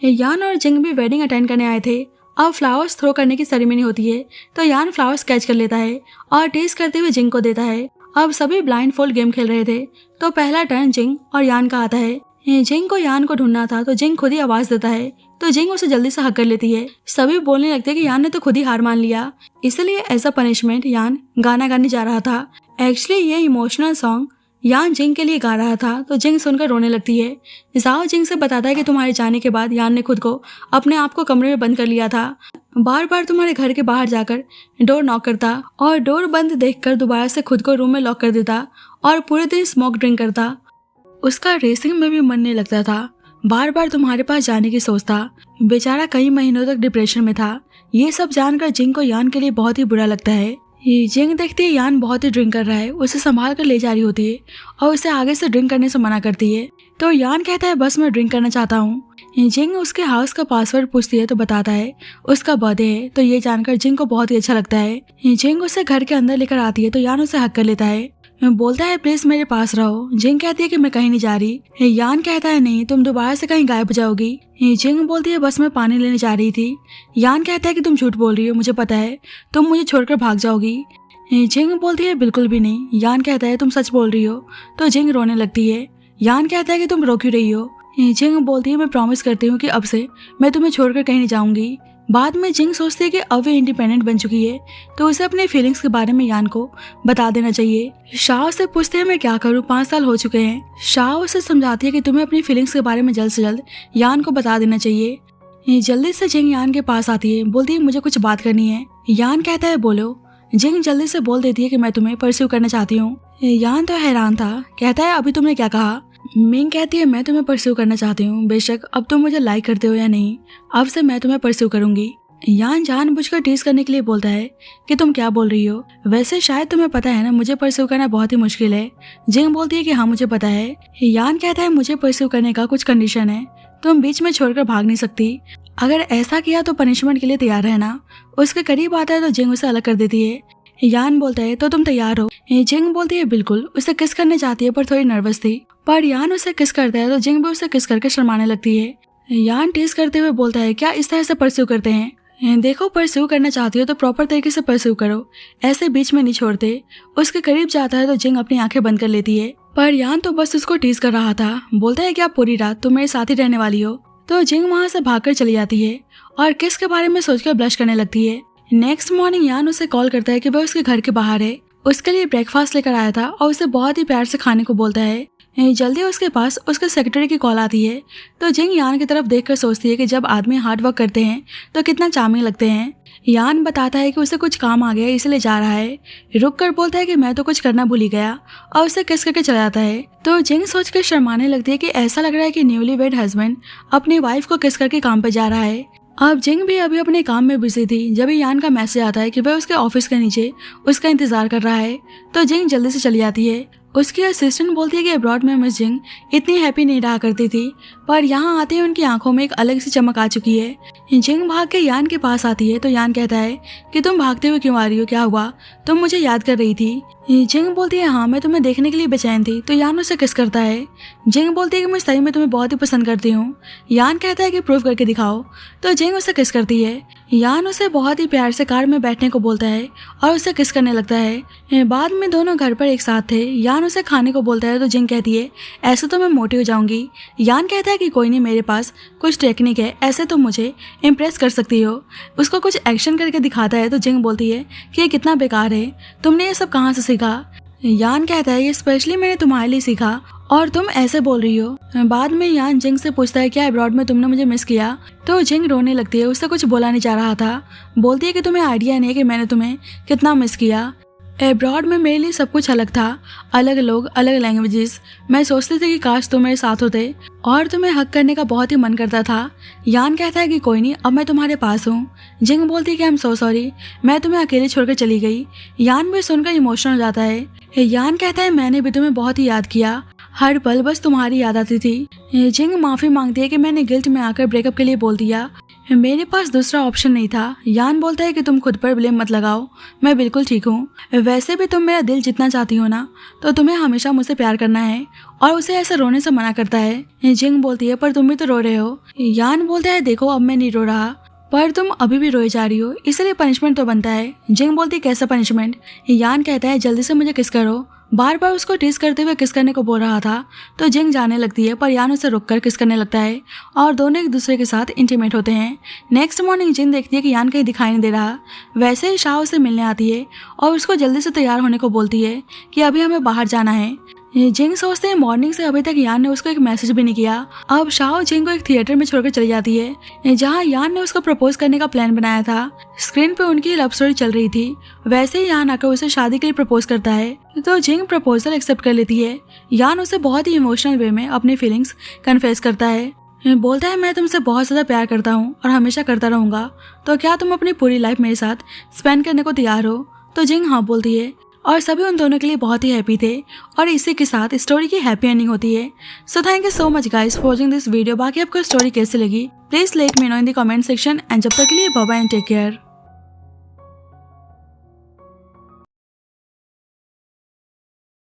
यान और जिंग भी वेडिंग अटेंड करने आए थे। अब फ्लावर्स थ्रो करने की सेरेमनी होती है, तो यान फ्लावर्स कैच कर लेता है और टेस्ट करते हुए जिंग को देता है। अब सभी ब्लाइंड फोल्ड गेम खेल रहे थे, तो पहला टर्न जिंग और यान का आता है। जिंग को यान को ढूंढना था, तो जिंग खुद ही आवाज देता है, तो जिंग उसे जल्दी से हक कर लेती है। सभी बोलने लगते हैं कि यान ने तो खुद ही हार मान लिया, इसलिए एज अ पनिशमेंट यान गाना गाने जा रहा था। एक्चुअली ये इमोशनल सॉन्ग यान जिंग के लिए गा रहा था, तो जिंग सुनकर रोने लगती है। जाओ जिंग से बताता है कि तुम्हारे जाने के बाद यान ने खुद को अपने आप को कमरे में बंद कर लिया था। बार बार तुम्हारे घर के बाहर जाकर डोर नॉक करता और डोर बंद देखकर दोबारा से खुद को रूम में लॉक कर देता और पूरे दिन स्मोक ड्रिंक करता। उसका रेसिंग में भी मन नहीं लगता था, बार बार तुम्हारे पास जाने की सोचता। बेचारा कई महीनों तक डिप्रेशन में था। ये सब जानकर जिंग को यान के लिए बहुत ही बुरा लगता है। जिंग देखती है यान बहुत ही ड्रिंक कर रहा है, उसे संभाल कर ले जा रही होती है और उसे आगे से ड्रिंक करने से मना करती है। तो यान कहता है बस मैं ड्रिंक करना चाहता हूँ। जिंग उसके हाउस का पासवर्ड पूछती है तो बताता है उसका बर्थडे है, तो ये जानकर जिंग को बहुत ही अच्छा लगता है। जिंग उसे घर के अंदर लेकर आती है, तो यान उसे हक कर लेता है, बोलता है प्लीज मेरे पास रहो। जिंग कहती है कि मैं कहीं नहीं जा रही। यान कहता है नहीं, तुम दोबारा से कहीं गायब हो जाओगी। जिंग बोलती है बस मैं पानी लेने जा रही थी। यान कहता है कि तुम झूठ बोल रही हो, मुझे पता है तुम मुझे छोड़कर भाग जाओगी। जिंग बोलती है बिल्कुल भी नहीं। यान कहता है तुम सच बोल रही हो, तो जिंग रोने लगती है। यान कहता है कि तुम रो क्यों रही हो? जिंग बोलती है मैं प्रॉमिस करती हूँ कि अब से मैं तुम्हें छोड़कर कहीं नहीं जाऊंगी। बाद में जिंग सोचती है कि अब वे इंडिपेंडेंट बन चुकी है, तो उसे अपने फीलिंग्स के बारे में यान को बता देना चाहिए। शाह से पूछते हैं मैं क्या करूँ, 5 साल हो चुके हैं। शाह उसे समझाती है कि तुम्हें अपनी फीलिंग्स के बारे में जल्द से जल्द यान को बता देना चाहिए। जल्दी से जिंग यान के पास आती है, बोलती है मुझे कुछ बात करनी है। यान कहता है बोलो। जिंग जल्दी से बोल देती है कि मैं तुम्हें परस्यू करना चाहती हूँ। यान तो हैरान था, कहता है अभी तुमने क्या कहा? मिंग कहती है मैं तुम्हें परस्यू करना चाहती हूँ, बेशक अब तुम मुझे लाइक करते हो या नहीं, अब से मैं तुम्हें परस्यू करूंगी। यान जानबूझकर टीज करने के लिए बोलता है कि तुम क्या बोल रही हो, वैसे शायद तुम्हें पता है ना मुझे परस्यू करना बहुत ही मुश्किल है। जिंग बोलती है कि हाँ मुझे पता है। यान कहता है मुझे परस्यू करने का कुछ कंडीशन है, तुम बीच में छोड़कर भाग नहीं सकती। अगर ऐसा किया तो पनिशमेंट के लिए तैयार रहना। उसके करीब आता है तो जिंग उसे अलग कर देती है। यान बोलता है तो तुम तैयार हो? जिंग बोलती है बिल्कुल। उसे किस करने चाहती है पर थोड़ी नर्वस थी, पर यान उसे किस करता है तो जिंग भी उसे किस करके शर्माने लगती है। यान टीज करते हुए बोलता है क्या इस तरह से परस्यू करते हैं, देखो परस्यू करना चाहती हो तो प्रॉपर तरीके से परस्यू करो, ऐसे बीच में नहीं छोड़ते। उसके करीब जाता है तो जिंग अपनी आंखें बंद कर लेती है, पर यान तो बस उसको टीज कर रहा था। बोलता है क्या पूरी रात तुम मेरे साथ ही रहने वाली हो, तो जिंग वहां से भागकर चली जाती है और किस के बारे में सोचकर ब्लश करने लगती है। नेक्स्ट मॉर्निंग यान उसे कॉल करता है कि वह उसके घर के बाहर है, उसके लिए ब्रेकफास्ट लेकर आया था और उसे बहुत ही प्यार से खाने को बोलता है। जल्दी उसके पास उसके सेक्रेटरी की कॉल आती है तो जिंग यान की तरफ देखकर सोचती है कि जब आदमी हार्ड वर्क करते हैं तो कितना चार्मिंग लगते हैं। यान बताता है कि उसे कुछ काम आ गया इसलिए जा रहा है। रुक कर बोलता है कि मैं तो कुछ करना भूल ही गया और उसे किस करके चला जाता है। तो जिंग सोच कर शर्माने लगती है कि ऐसा लग रहा है कि न्यूली वेड हस्बैंड अपनी वाइफ को किस करके काम पे जा रहा है। अब जिंग भी अभी अपने काम में बिजी थी जब यान का मैसेज आता है कि वह उसके ऑफिस के नीचे उसका इंतजार कर रहा है, तो जिंग जल्दी से चली जाती है। उसकी असिस्टेंट बोलती है कि अब्रॉड में मिस जिंग इतनी हैप्पी नहीं रहा करती थी, पर यहाँ आते ही उनकी आंखों में एक अलग सी चमक आ चुकी है। जिंग भाग के यान के पास आती है तो यान कहता है कि तुम भागते हुए क्यों आ रही हो, क्या हुआ, तुम मुझे याद कर रही थी। जिंग बोलती है हाँ मैं तुम्हें देखने के लिए बेचैन थी, तो यान उसे किस करता है। जिंग बोलती है कि मैं सही में तुम्हें बहुत ही पसंद करती हूँ। यान कहता है कि प्रूव करके दिखाओ, तो जिंग उसे किस करती है। यान उसे बहुत ही प्यार से कार में बैठने को बोलता है और उसे किस करने लगता है। बाद में दोनों घर पर एक साथ थे। यान उसे खाने को बोलता है तो जिंग कहती है ऐसे तो मैं मोटी हो जाऊंगी। यान कहता है कि कोई नहीं, मेरे पास कुछ टेक्निक है, ऐसे तुम मुझे इम्प्रेस कर सकती हो। उसको कुछ एक्शन करके दिखाता है तो जिंग बोलती है कि ये कितना बेकार है, तुमने ये सब कहाँ से सीखा। यान कहता है ये स्पेशली मैंने तुम्हारे लिए सीखा और तुम ऐसे बोल रही हो। बाद में यान जिंग से पूछता है क्या अब्रॉड में तुमने मुझे मिस किया, तो जिंग रोने लगती है। उससे कुछ बोला नहीं जा रहा था। बोलती है कि तुम्हें आइडिया नहीं है कि मैंने तुम्हें कितना मिस किया। अब्रॉड में मेरे लिए सब कुछ अलग था, अलग लोग, अलग लैंग्वेजेस। मैं सोचती थी कि काश तुम मेरे साथ होते और तुम्हें हक करने का बहुत ही मन करता था। यान कहता है कि कोई नहीं, अब मैं तुम्हारे पास हूँ। जिंग बोलती है कि आई एम सो सॉरी, मैं तुम्हें अकेले छोड़कर चली गई। यान भी सुनकर इमोशनल हो जाता है। यान कहता है मैंने भी तुम्हें बहुत ही याद किया, हर पल बस तुम्हारी याद आती थी। जिंग माफी मांगती है कि मैंने गिल्ट में आकर ब्रेकअप के लिए बोल दिया, मेरे पास दूसरा ऑप्शन नहीं था। यान बोलता है कि तुम खुद पर ब्लेम मत लगाओ, मैं बिल्कुल ठीक हूँ। वैसे भी तुम मेरा दिल जितना चाहती हो ना, तो तुम्हें हमेशा मुझसे प्यार करना है, और उसे ऐसे रोने से मना करता है। जिंग बोलती है पर तुम भी तो रो रहे हो। यान बोलता है देखो अब मैं नहीं रो रहा, पर तुम अभी भी रोए जा रही हो, इसलिए पनिशमेंट तो बनता है। जिंग बोलती है कैसा पनिशमेंट। यान कहता है जल्दी से मुझे किस करो। बार बार उसको टीज करते हुए किस करने को बोल रहा था, तो जिंग जाने लगती है, पर यान उसे रुककर किस करने लगता है और दोनों एक दूसरे के साथ इंटीमेट होते हैं। नेक्स्ट मॉर्निंग जिंग देखती है कि यान कहीं दिखाई नहीं दे रहा। वैसे ही शाह उसे मिलने आती है और उसको जल्दी से तैयार होने को बोलती है कि अभी हमें बाहर जाना है। जिंग सोचते हैं मॉर्निंग से अभी तक यान ने उसको एक मैसेज भी नहीं किया। अब शाह जिंग को एक थिएटर में छोड़कर चली जाती है जहां यान ने उसको प्रपोज करने का प्लान बनाया था। स्क्रीन पे उनकी लव स्टोरी चल रही थी। वैसे ही यान आकर उसे शादी के लिए प्रपोज करता है, तो जिंग प्रपोजल एक्सेप्ट कर लेती है। यान उसे बहुत ही इमोशनल वे में अपनी फीलिंग्स कन्फेस करता है। बोलता है मैं तुमसे बहुत ज्यादा प्यार करता हूँ और हमेशा करता रहूंगा, तो क्या तुम अपनी पूरी लाइफ मेरे साथ स्पेंड करने को तैयार हो। तो जिंग हाँ बोलती है और सभी उन दोनों के लिए बहुत ही हैप्पी थे और इसी के साथ स्टोरी की हैप्पी एंडिंग होती है। So thank you so much guys for watching this video. बाकी आपको स्टोरी कैसे लगी please let me know in the comment section and जब तक के लिए bye bye and take care.